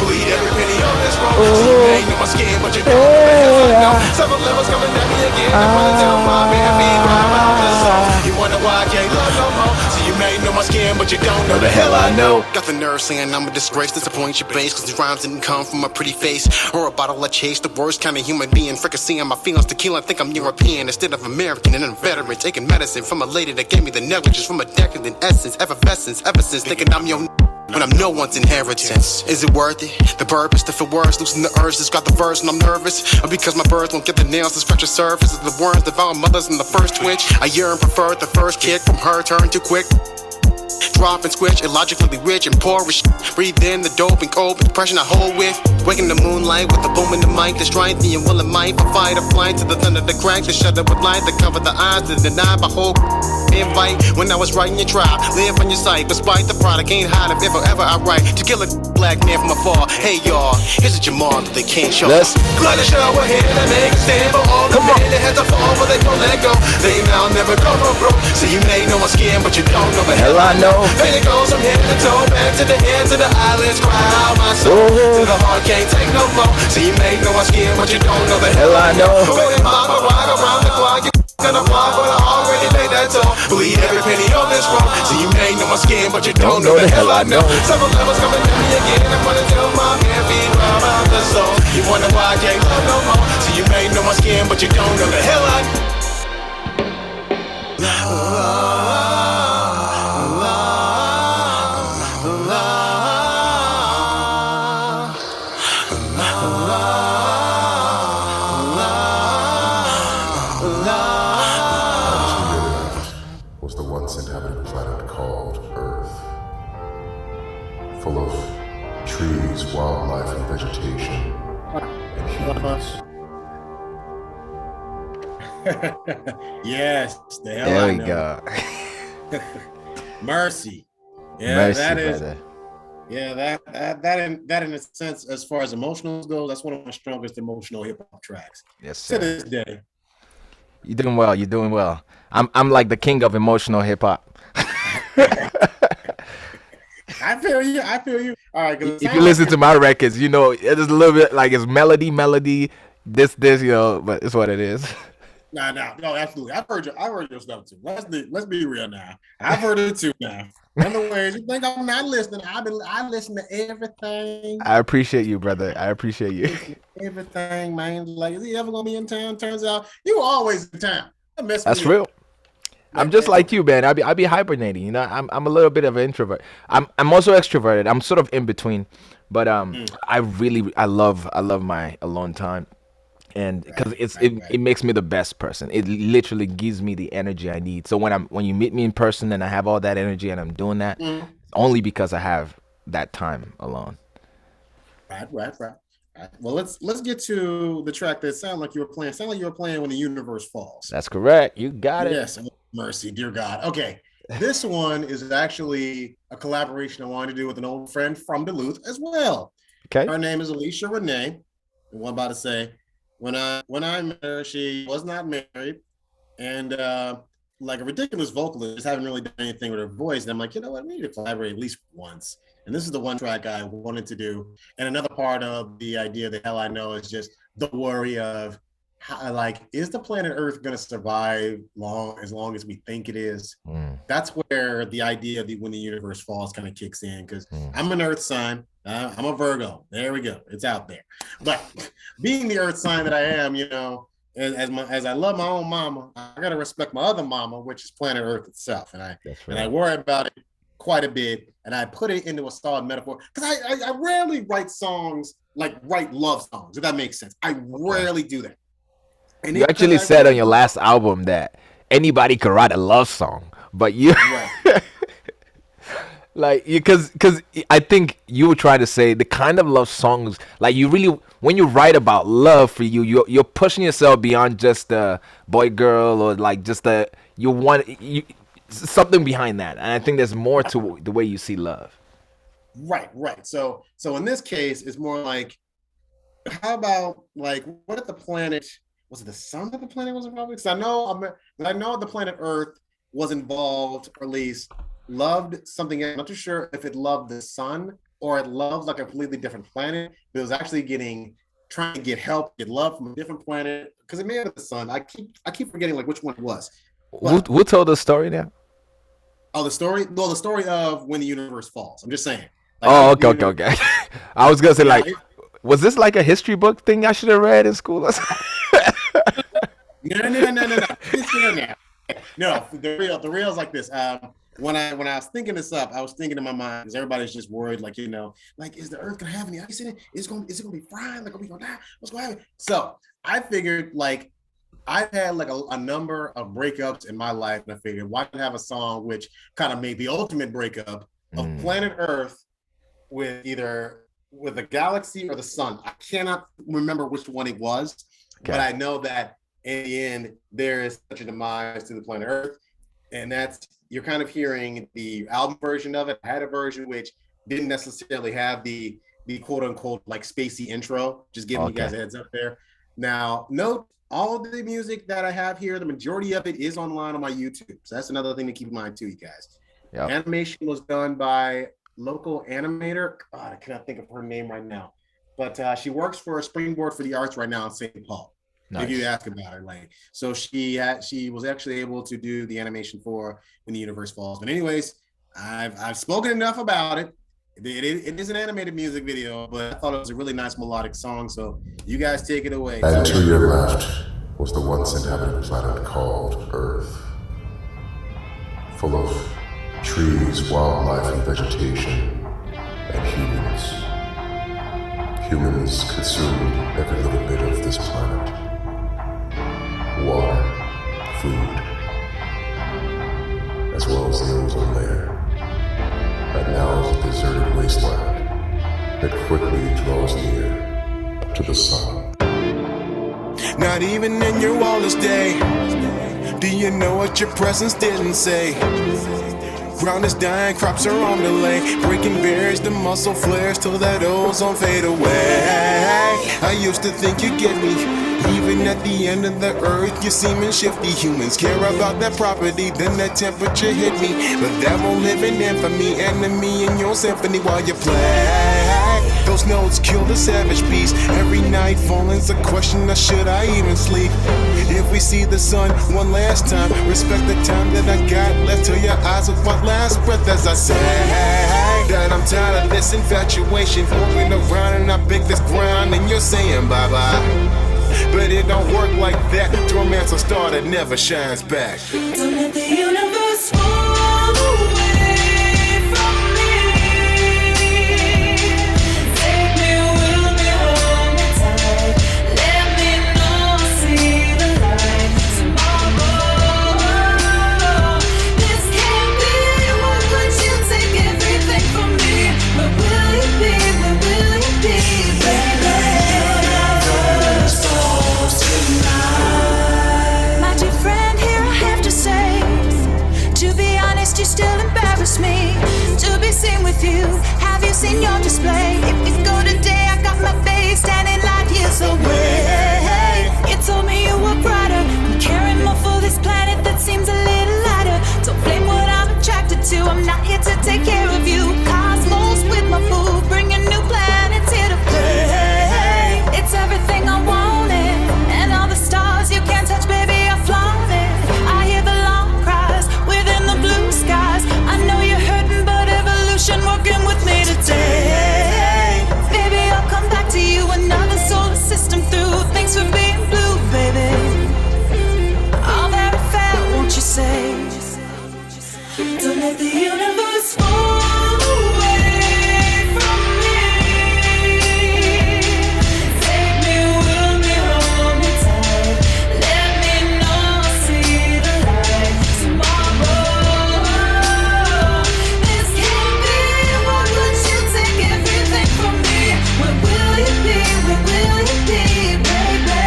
Bleed every penny on this road. So you may know I'm scared, but you don't know the hell I know. Several levels coming at me again. I'm gonna tell my man, feed rob out the soul. You wonder why I can't love no more. So you may know my skin, but you don't know the hell I know. Got the nerve saying I'm a disgrace, disappoint your base. Cause these rhymes didn't come from a pretty face or a bottle of chase. The worst kind of human being, fricasseeing my feelings tequila. I think I'm European instead of American. And I'm veteran, taking medicine from a lady that gave me the negligence from a decadent essence, effervescence, ever since thinking I'm your when I'm no one's inheritance. Is it worth it? The purpose, the words, losing the urge, just got the verse and I'm nervous. Or because my birds won't get the nails to scratch the surface. Is the worms devour mothers in the first twitch? I yearn, prefer the first kick from her, turn too quick. Drop and switch, illogically rich and poor as breathe in the dope and cold depression I hold with. Waking the moonlight with the boom in the mic, the strength, the will and might for fight or flight to the thunder, the crack, the shudder with light, the cover the eyes, the deny my whole invite. When I was writing your tribe, live on your sight, despite the product, ain't hide if ever I write to kill a black man from afar. Hey y'all, here's a Jamal that they can't show. Glad to show we're here to make a stand for all the men that had to fall, but they won't let go. They now never go broke. So you may know my skin, but you don't know the hell I know. Pain it goes from head to toe, back to the head, to the eyelids, cry out my soul. To the heart, can't take no more. So you may know my skin, but you don't know the hell I know. Going mama, rock around the clock, you gonna block, but I already paid that toll. Bleed every penny on this road. So you may know my skin, but you don't know the hell I know. Several levels coming at me again. I'm gonna tell my man, feed rob out the soul. You wonder why I can't love no more. So you may know my skin, but you don't know the hell I know. Was the once inhabited planet called Earth, full of trees, wildlife, and vegetation, and humans. Yes, the hell There I we know. go. Mercy. Yeah, Mercy, that is. brother. Yeah, that in a sense, as far as emotional goes, that's one of my strongest emotional hip hop tracks Yes, to sir. this day. You're doing well. You're doing well. I'm like the king of emotional hip hop. I feel you. I feel you. All right. 'Cause it If sounds you like listen to my records, you know it is a little bit like it's melody, this, you know, but it's what it is. no, absolutely. I've heard your stuff too. Let's be real now. I've heard it too now. In the ways you think I'm not listening, I listen to everything. I appreciate you, brother. I appreciate you. Everything, man. Like, is he ever gonna be in town? Turns out you were always in town. That messed That's me real. up. I'm just like you, man. I be hibernating. You know, I'm a little bit of an introvert. I'm also extroverted. I'm sort of in between, but I love my alone time, and because it makes me the best person. It literally gives me the energy I need. So when you meet me in person and I have all that energy and I'm doing that, only because I have that time alone. Right. Well, let's get to the track that sounded like you were playing. Sound like you were playing When the Universe Falls. That's correct. You got it. Yes, oh, mercy, dear God. Okay, this one is actually a collaboration I wanted to do with an old friend from Duluth as well. Okay. Her name is Alicia Renee. And what I'm about to say, when I met her, she was not married, and like a ridiculous vocalist, just haven't really done anything with her voice. And I'm like, you know what, we need to collaborate at least once. And this is the one track I wanted to do. And another part of the idea that Hell I Know is just the worry of how, like, is the planet Earth going to survive as long as we think it is? That's where the idea of when the universe falls kind of kicks in, because I'm an Earth sign. I'm a Virgo. There we go. It's out there. But being the Earth sign that I am, you know, as I love my own mama, I gotta respect my other mama, which is planet Earth itself, and I worry about it quite a bit, and I put it into a solid metaphor because I rarely write songs like write love songs, if that makes sense. I rarely do that. And you actually said on your last album that anybody could write a love song, but you right. Like because I think you were trying to say the kind of love songs, like you really, when you write about love for you're pushing yourself beyond just the boy girl, or like just something behind that, and I think there's more to the way you see love. Right. So in this case, it's more like, how about like, what if the planet, was it the sun that the planet was involved with? Because I know the planet Earth was involved, or at least loved something else. I'm not too sure if it loved the sun or it loved like a completely different planet, but it was actually trying to get help, get love from a different planet, because it may have been the sun. I keep forgetting like which one it was. Who told the story now? Oh, the story? Well, the story of When the Universe Falls. I'm just saying. Like, okay. I was gonna say, like, was this like a history book thing I should have read in school? No. No, the real is like this. When I was thinking this up, I was thinking in my mind, because everybody's just worried, like, you know, like, is the Earth gonna have any ice in it? Is it gonna be frying? Like, are we gonna die? What's gonna happen? So I figured, like, I've had like a number of breakups in my life, and I figured, why not have a song which kind of made the ultimate breakup of planet Earth with the galaxy or the sun. I cannot remember which one it was, but I know that in the end there is such a demise to the planet Earth, and that's, you're kind of hearing the album version of it. I had a version which didn't necessarily have the quote unquote like spacey intro. Just giving you guys a heads up there. Now, note, all of the music that I have here, the majority of it is online on my YouTube. So that's another thing to keep in mind too, you guys. Yep. Animation was done by local animator. God, I cannot think of her name right now, but she works for a Springboard for the Arts right now in St. Paul. Nice. If you ask about her, like, so she was actually able to do the animation for When the Universe Falls. But anyways, I've spoken enough about it. It is an animated music video, but I thought it was a really nice melodic song. So you guys take it away. And to your left was the once inhabited planet called Earth, full of trees, wildlife, and vegetation, and humans. Humans consumed every little bit of this planet. Water, food, as well as the ozone layer. And now is a deserted wasteland that quickly draws near to the sun. Not even in your wildest day do you know what your presence didn't say. Ground is dying, crops are on delay. Breaking barriers, the muscle flares till that ozone fade away. I used to think you'd get me. Even at the end of the earth, you're seeming shifty. Humans care about that property, then that temperature hit me. But that won't live in infamy, enemy in your symphony while you play. Those notes kill the savage beast. Every night falling's a question of should I even sleep. If we see the sun one last time, respect the time that I got left till your eyes with one last breath as I say that I'm tired of this infatuation. Moving around and I pick this ground and you're saying bye-bye. But it don't work like that. Romance a star that never shines back. Don't let the universe fall away from me. Take me, will me, hold me tight. Let me know, see the light tomorrow. This can't be. Why would you take everything from me? Where will you be? Where will you be? in your display. If you go today, I got my face standing light years away. You told me you were brighter, I'm caring more for this planet that seems a little lighter. Don't blame what I'm attracted to, I'm not here to take care of you. Cosmos with my food, bringing new planets here to play. It's everything I wanted, and all the stars you can't touch, baby, are flaunted. I hear the long cries within the blue skies. I know you're hurting, but evolution working with me today. Baby, I'll come back to you, another solar system through. Thanks for being blue, baby. All very fair, won't you say? Don't let the universe fall away from me. Take me, will me, hold me tight. Let me know I'll see the light tomorrow. This can't be. Why would you take everything from me? Where will you be? Where will you be, baby?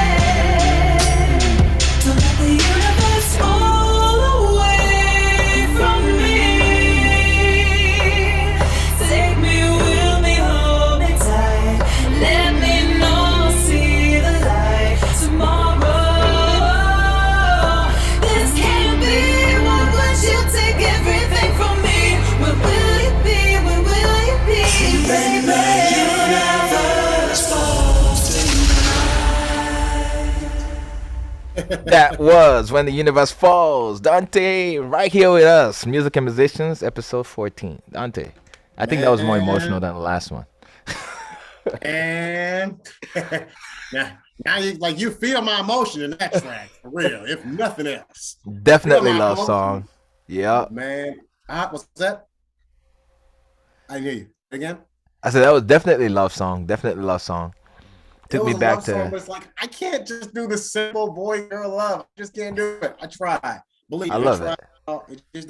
Don't let the universe fall away from me. Take me, will me, hold me tight. Let me know I'll see the light tomorrow. This can't be. Why would you take everything from me? Where will you be? Where will you be, baby? Universe falls That was When the Universe Falls. Dante, right here with us. Music and Musicians, episode 14. Dante, I think that was more emotional than the last one. And now you feel my emotion in that track for real, if nothing else. Definitely Feel my love emotion. song. Yeah. Man, what's that? I hear you again. I said that was definitely love song. Definitely love song. It Took me was a back love song, to. but it's like I can't just do the simple boy girl love. I just can't do it. I try. Believe I me, love I it. try. It just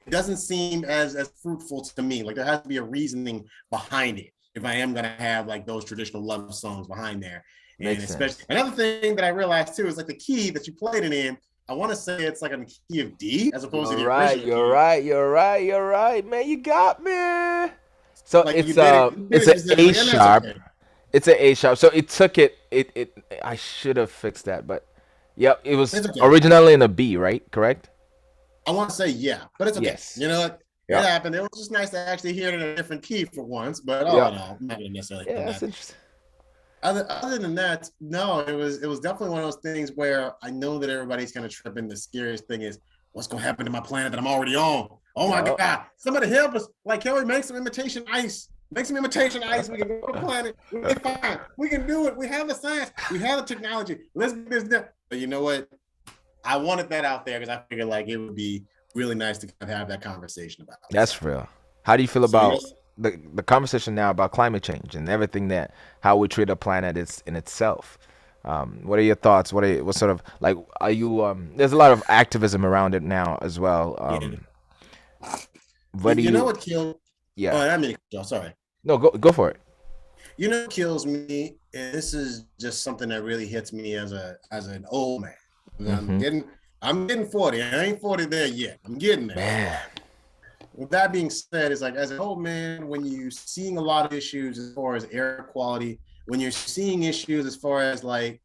doesn't seem as fruitful to me. Like there has to be a reasoning behind it if I am gonna have like those traditional love songs behind there. And Makes especially sense. another thing that I realized too is like the key that you played it in. I want to say it's like on the key of D as opposed to You're the right. original You're key. right. You're right. You're right, man. You got me. So Like it's you did it's it an just then, A like, and that's sharp. okay. It's an A sharp. So it took it. I should have fixed that, but yep. It was It's okay. originally in a B, right? Correct. I want to say yeah, but it's okay. Yes. You know what? It Yeah. happened. It was just nice to actually hear it in a different key for once. But all Yeah. in all, I'm not gonna necessarily Yeah. done That's that. interesting. Other than that, no, it was definitely one of those things where I know that everybody's kind of tripping. The scariest thing is what's gonna happen to my planet that I'm already on. Oh my Yup. God! Somebody help us! Like, can we make some imitation ice? Make some imitation ice. We can go to the planet. We'll be fine. We can do it. We have the science. We have the technology. Let's get this done. But you know what? I wanted that out there because I figured like it would be really nice to kind of have that conversation about it. That's real. How do you feel So about yes, the conversation now about climate change and everything that how we treat the planet is in itself? What are your thoughts? What sort of like are you? There's a lot of activism around it now as well. yeah. What do You know you? what killed? Oh, Yeah. I mean, sorry. No, go for it. You know what kills me, and this is just something that really hits me as an old man. Mm-hmm. I'm getting 40. I ain't 40 there yet. I'm getting there. Man. With that being said, it's like as an old man, when you're seeing a lot of issues as far as air quality, when you're seeing issues as far as like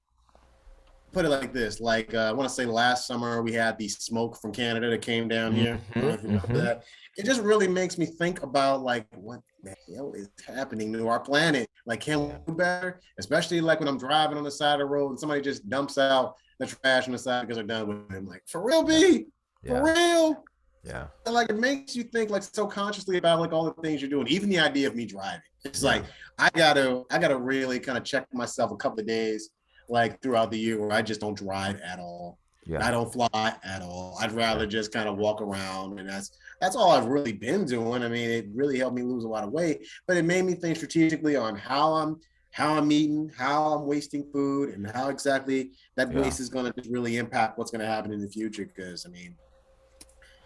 put it like this, like I want to say last summer we had the smoke from Canada that came down here. I don't know if you remember that. It just really makes me think about like what the hell is happening to our planet. Like, can we do better? Especially like when I'm driving on the side of the road and somebody just dumps out the trash on the side because they're done with it. I'm like, for real, B? For real? Yeah. And like it makes you think like so consciously about like all the things you're doing, even the idea of me driving. It's like I gotta really kind of check myself a couple of days like throughout the year where I just don't drive at all. Yeah. I don't fly at all. I'd rather just kind of walk around, and that's all I've really been doing. I mean, it really helped me lose a lot of weight, but it made me think strategically on how I'm eating, how I'm wasting food, and how exactly that waste is going to really impact what's going to happen in the future. Because I mean,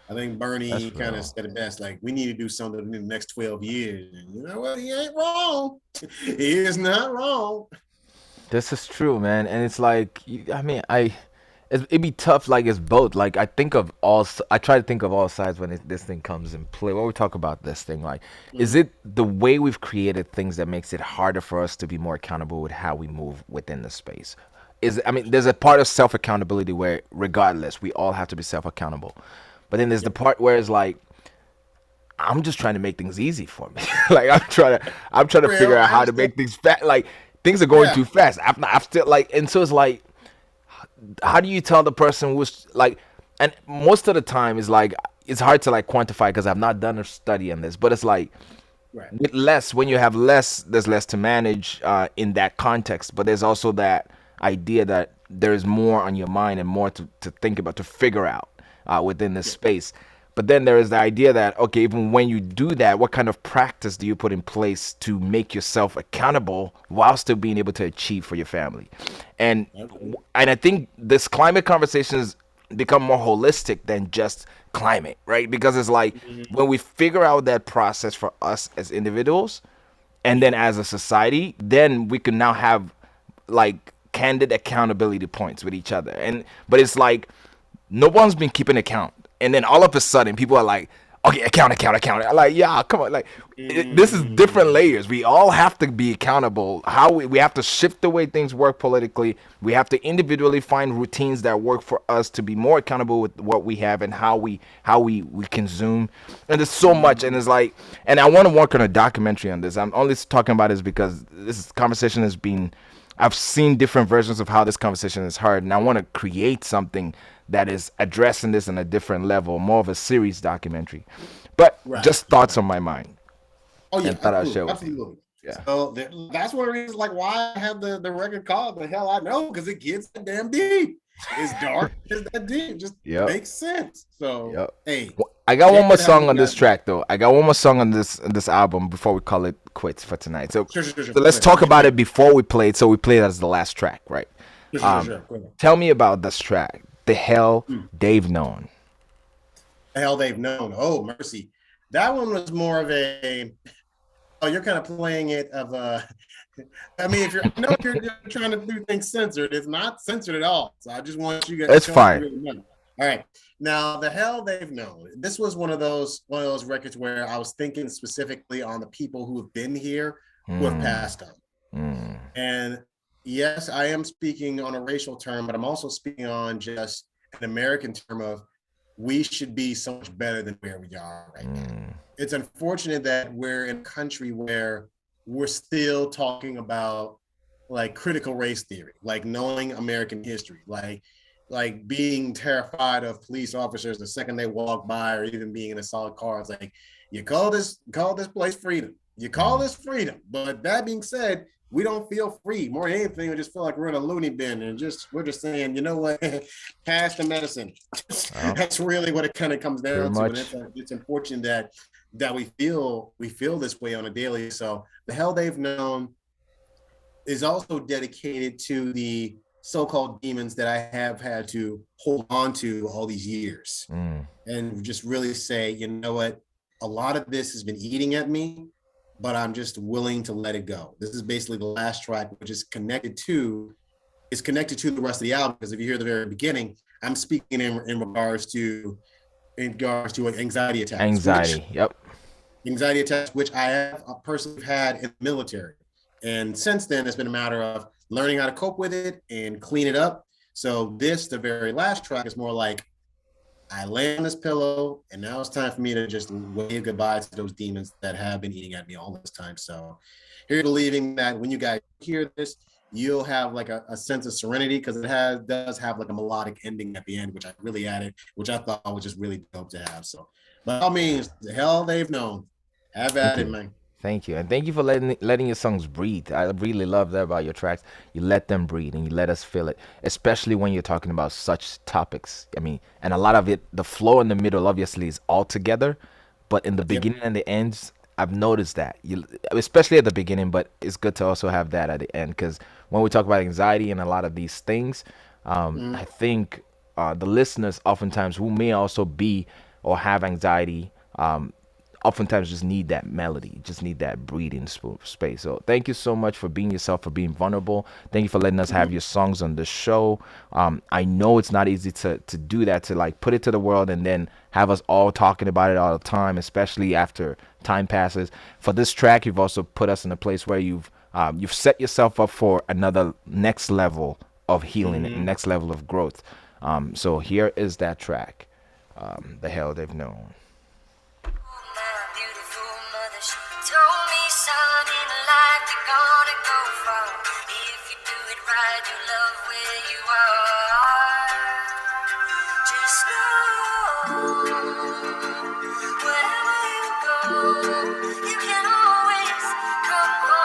I think Bernie kind of said it best, like we need to do something in the next 12 years. And you know what? He ain't wrong. He is not wrong. This is true, man, and it's like I mean, it'd be tough. Like it's both. Like I try to think of all sides when this thing comes in play. When we talk about this thing, like, is it the way we've created things that makes it harder for us to be more accountable with how we move within the space? I mean, there's a part of self accountability where, regardless, we all have to be self accountable. But then there's the part where it's like, I'm just trying to make things easy for me. Like I'm trying to figure Real, out I how to understand. make things fast. Like things are going Yeah. too fast. I've still like, and so it's like, how do you tell the person who's like, and most of the time it's like it's hard to like quantify because I've not done a study on this, but it's like Right. with less, when you have less, there's less to manage in that context, but there's also that idea that there's more on your mind and more to think about, to figure out within this space. But then there is the idea that, okay, even when you do that, what kind of practice do you put in place to make yourself accountable while still being able to achieve for your family? And and I think this climate conversation has become more holistic than just climate, right? Because it's like when we figure out that process for us as individuals and then as a society, then we can now have like candid accountability points with each other. And but it's like no one's been keeping account, and then all of a sudden people are like, okay, account. I'm like, yeah, come on, like this is different layers. We all have to be accountable. How we have to shift the way things work politically. We have to individually find routines that work for us to be more accountable with what we have and how we consume. And there's so much, and it's like, and I want to work on a documentary on this. I'm only talking about this because this conversation has been, I've seen different versions of how this conversation is heard, and I want to create something that is addressing this on a different level, more of a series documentary. But Right. just thoughts on my mind, Oh yeah, and thought I'd share absolutely, with you. absolutely. Yeah, So that's one of the reasons, like, why I have the record called "The Hell I Know," because it gets that damn deep. It's dark, it's that deep. Just yep, makes sense. So yep. hey, I got one more David, how song you on this got me? track though. I got one more song on this album before we call it quits for tonight. So, Sure. so Go let's ahead. talk Hit about me. it before we play it. So we play it as the last track, right? Um, Go ahead. Tell me about this track. The hell Hmm. they've known. The hell they've known. Oh mercy, that one was more of a. Oh, you're kind of playing it of a. I mean, if you're, I know you're trying to do things censored. It's not censored at all. So I just want you guys It's to fine. really know. All right. Now, the hell they've known. This was one of those records where I was thinking specifically on the people who have been here, who have Mm, passed on. mm, And yes, I am speaking on a racial term, but I'm also speaking on just an American term of we should be so much better than where we are right now. mm, It's unfortunate that we're in a country where we're still talking about like critical race theory, like knowing American history, like being terrified of police officers the second they walk by, or even being in a solid car. It's like you call this place freedom. You call mm. this freedom. But that being said, we don't feel free. More than anything, we just feel like we're in a loony bin and we're just saying, you know what, pass the medicine. Well, That's really what it kind of comes pretty down to. And much. it's unfortunate that we feel this way on a daily. So the hell they've known is also dedicated to the so-called demons that I have had to hold on to all these years, Mm, and just really say, you know what, a lot of this has been eating at me, but I'm just willing to let it go. This is basically the last track, which is connected to the rest of the album, because if you hear the very beginning, I'm speaking in regards to anxiety. Yep. anxiety attacks, which I have personally had in the military. And since then, it's been a matter of learning how to cope with it and clean it up. So this, the very last track, is more like I lay on this pillow, and now it's time for me to just wave goodbye to those demons that have been eating at me all this time. So here, believing that when you guys hear this, you'll have like a sense of serenity, because does have like a melodic ending at the end, which I really added, which I thought was just really dope to have. So by all means, the hell they've known. Have Thank at it, you. man. Thank you. And thank you for letting your songs breathe. I really love that about your tracks. You let them breathe and you let us feel it, especially when you're talking about such topics. I mean, and a lot of it, the flow in the middle obviously is all together, but in the Yep. beginning and the ends, I've noticed that. Especially at the beginning, but it's good to also have that at the end, because when we talk about anxiety and a lot of these things, I think the listeners oftentimes who may also be or have anxiety, oftentimes just need that melody, just need that breathing space. So thank you so much for being yourself, for being vulnerable. Thank you for letting us have your songs on the show. I know it's not easy to do that, to like put it to the world and then have us all talking about it all the time, especially after time passes. For this track, you've also put us in a place where you've set yourself up for another next level of healing, next level of growth. So here is that track, The Hell They've Known. Told me, son, in life you're gonna go far. If you do it right, you love where you are. Just know, wherever you go, you can always come home.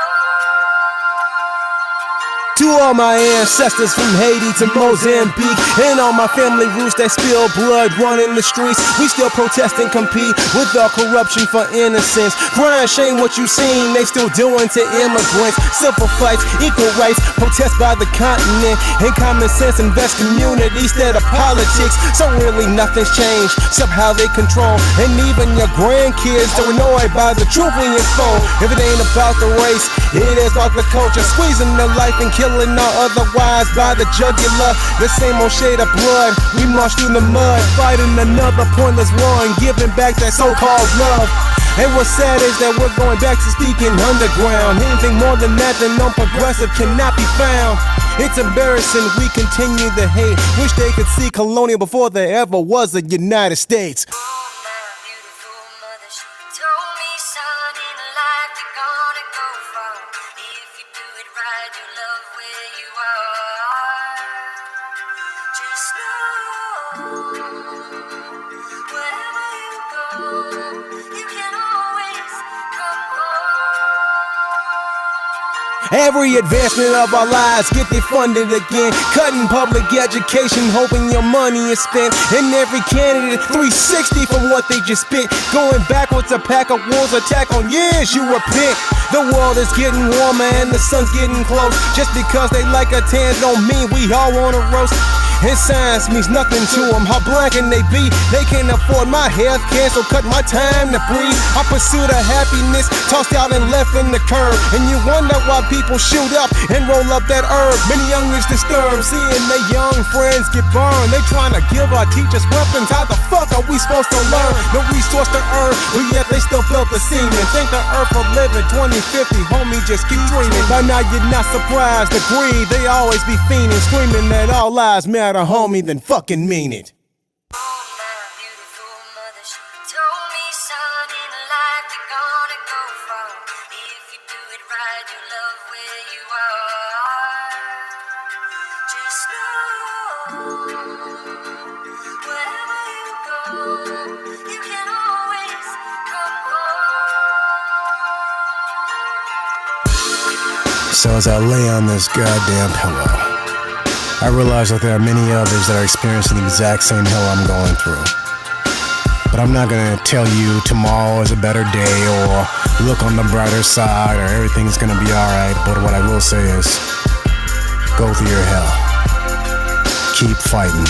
To all my ancestors from Haiti to Mozambique, and all my family roots that spill blood running the streets, we still protest and compete with all corruption for innocence. Crying shame what you seen, they still doing to immigrants. Civil fights, equal rights, protest by the continent, and common sense invest community instead of politics. So really nothing's changed, except how they control, and even your grandkids are annoyed by the truth we unfold. If it ain't about the race, it is about the culture, squeezing the life and killing all otherwise by the jugular. The same old shade of blood, we march through the mud, fighting another pointless war and giving back that so-called love. And what's sad is that we're going back to speaking underground. Anything more than that than non-progressive cannot be found. It's embarrassing we continue the hate. Wish they could see colonial before there ever was a United States. Told me, son, in life you're gonna go far. If you do it right, you love where you are. Just know, wherever you go, you can always come home. Every advancement of our lives get defunded again. Cutting public education, hoping your money is spent. And every candidate 360 from what they just spent. Going backwards, a pack of wolves attack on years you repent. The world is getting warmer and the sun's getting close. Just because they like a tan don't mean we all wanna roast. And science means nothing to them. How black can they be? They can't afford my health care, so cut my time to breathe. I pursue the happiness, tossed out and left in the curb. And you wonder why people shoot up and roll up that herb. Many youngins disturbed, seeing their young friends get burned. They trying to give our teachers weapons. How the fuck are we supposed to learn? No resource to earn, but yet they still felt the semen. Thank the earth for living 2050, homie, just keep dreaming. By now you're not surprised, the greed, they always be fiending, screaming that all lives matter. Homie, then fucking mean it. Oh, my beautiful mother, she told me, son, in life you're gonna go far. If you do it right, you love where you are. Just know, wherever you go, you can always come home. So as I lay on this goddamn pillow, I realize that there are many others that are experiencing the exact same hell I'm going through. But I'm not gonna tell you tomorrow is a better day or look on the brighter side or everything's gonna be alright. But what I will say is, go through your hell. Keep fighting.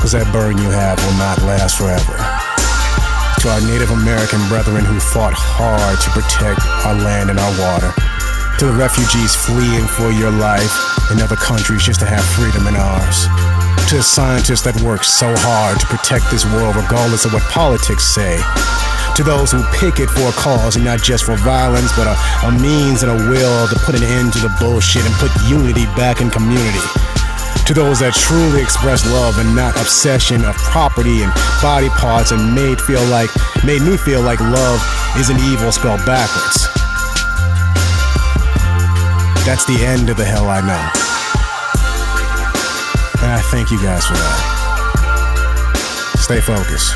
Cause that burden you have will not last forever. To our Native American brethren who fought hard to protect our land and our water. To the refugees fleeing for your life in other countries just to have freedom in ours. To the scientists that work so hard to protect this world regardless of what politics say. To those who picket for a cause and not just for violence, but a means and a will to put an end to the bullshit and put unity back in community. To those that truly express love and not obsession of property and body parts and made me feel like love is an evil spelled backwards. That's the end of the hell I know. And I thank you guys for that. Stay focused.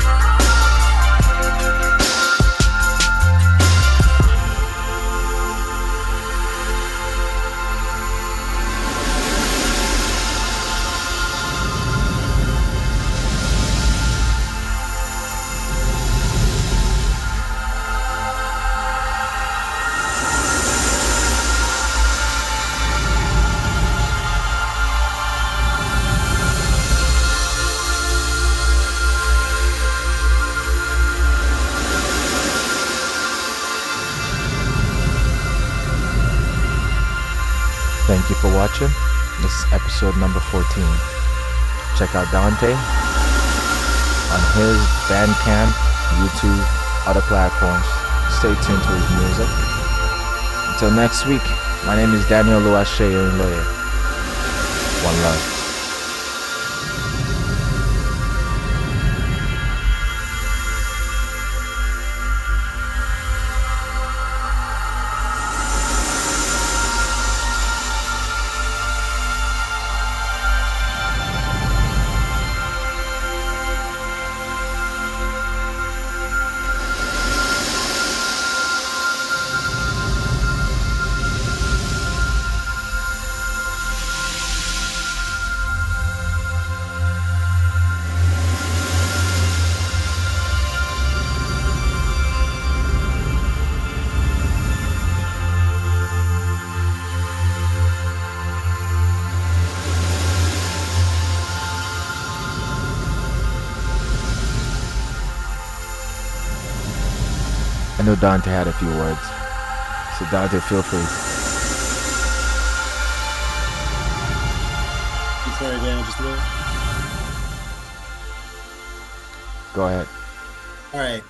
Thank you for watching. This is episode number 14. Check out Dante on his Bandcamp, YouTube, other platforms. Stay tuned to his music. Until next week, my name is Daniel Luashe Lawyer. One love. I know Dante had a few words. So Dante, feel free. Sorry, Dan, just a little. Go ahead. All right.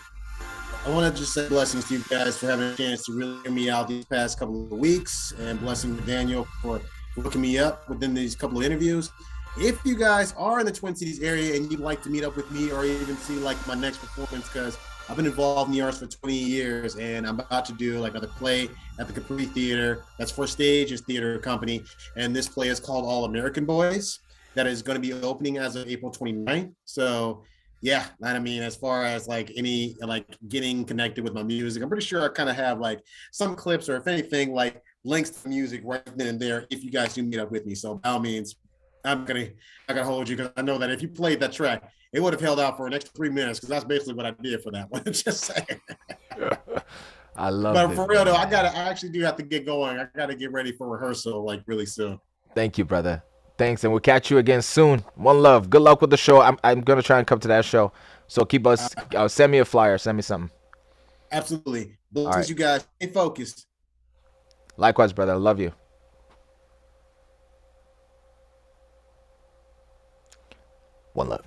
I want to just say blessings to you guys for having a chance to really hear me out these past couple of weeks, and blessing to Daniel for looking me up within these couple of interviews. If you guys are in the Twin Cities area and you'd like to meet up with me or even see like my next performance, because I've been involved in the arts for 20 years and I'm about to do like another play at the Capri Theater. That's for Stage's theater company. And this play is called All American Boys. That is going to be opening as of April 29th. So yeah, I mean, as far as like any like getting connected with my music, I'm pretty sure I kind of have like some clips or if anything, like links to music right then and there if you guys do meet up with me. So by all means, I'm gonna hold you because I know that if you played that track, it would have held out for an extra 3 minutes because that's basically what I did for that one. Just saying. I love But it. for real though, I actually do have to get going. I gotta get ready for rehearsal like really soon. Thank you, brother. Thanks, and we'll catch you again soon. One love. Good luck with the show. I'm gonna try and come to that show. So keep us. Send me a flyer. Send me something. Absolutely. All Blessings, right. you guys. Stay focused. Likewise, brother. I love you. One love.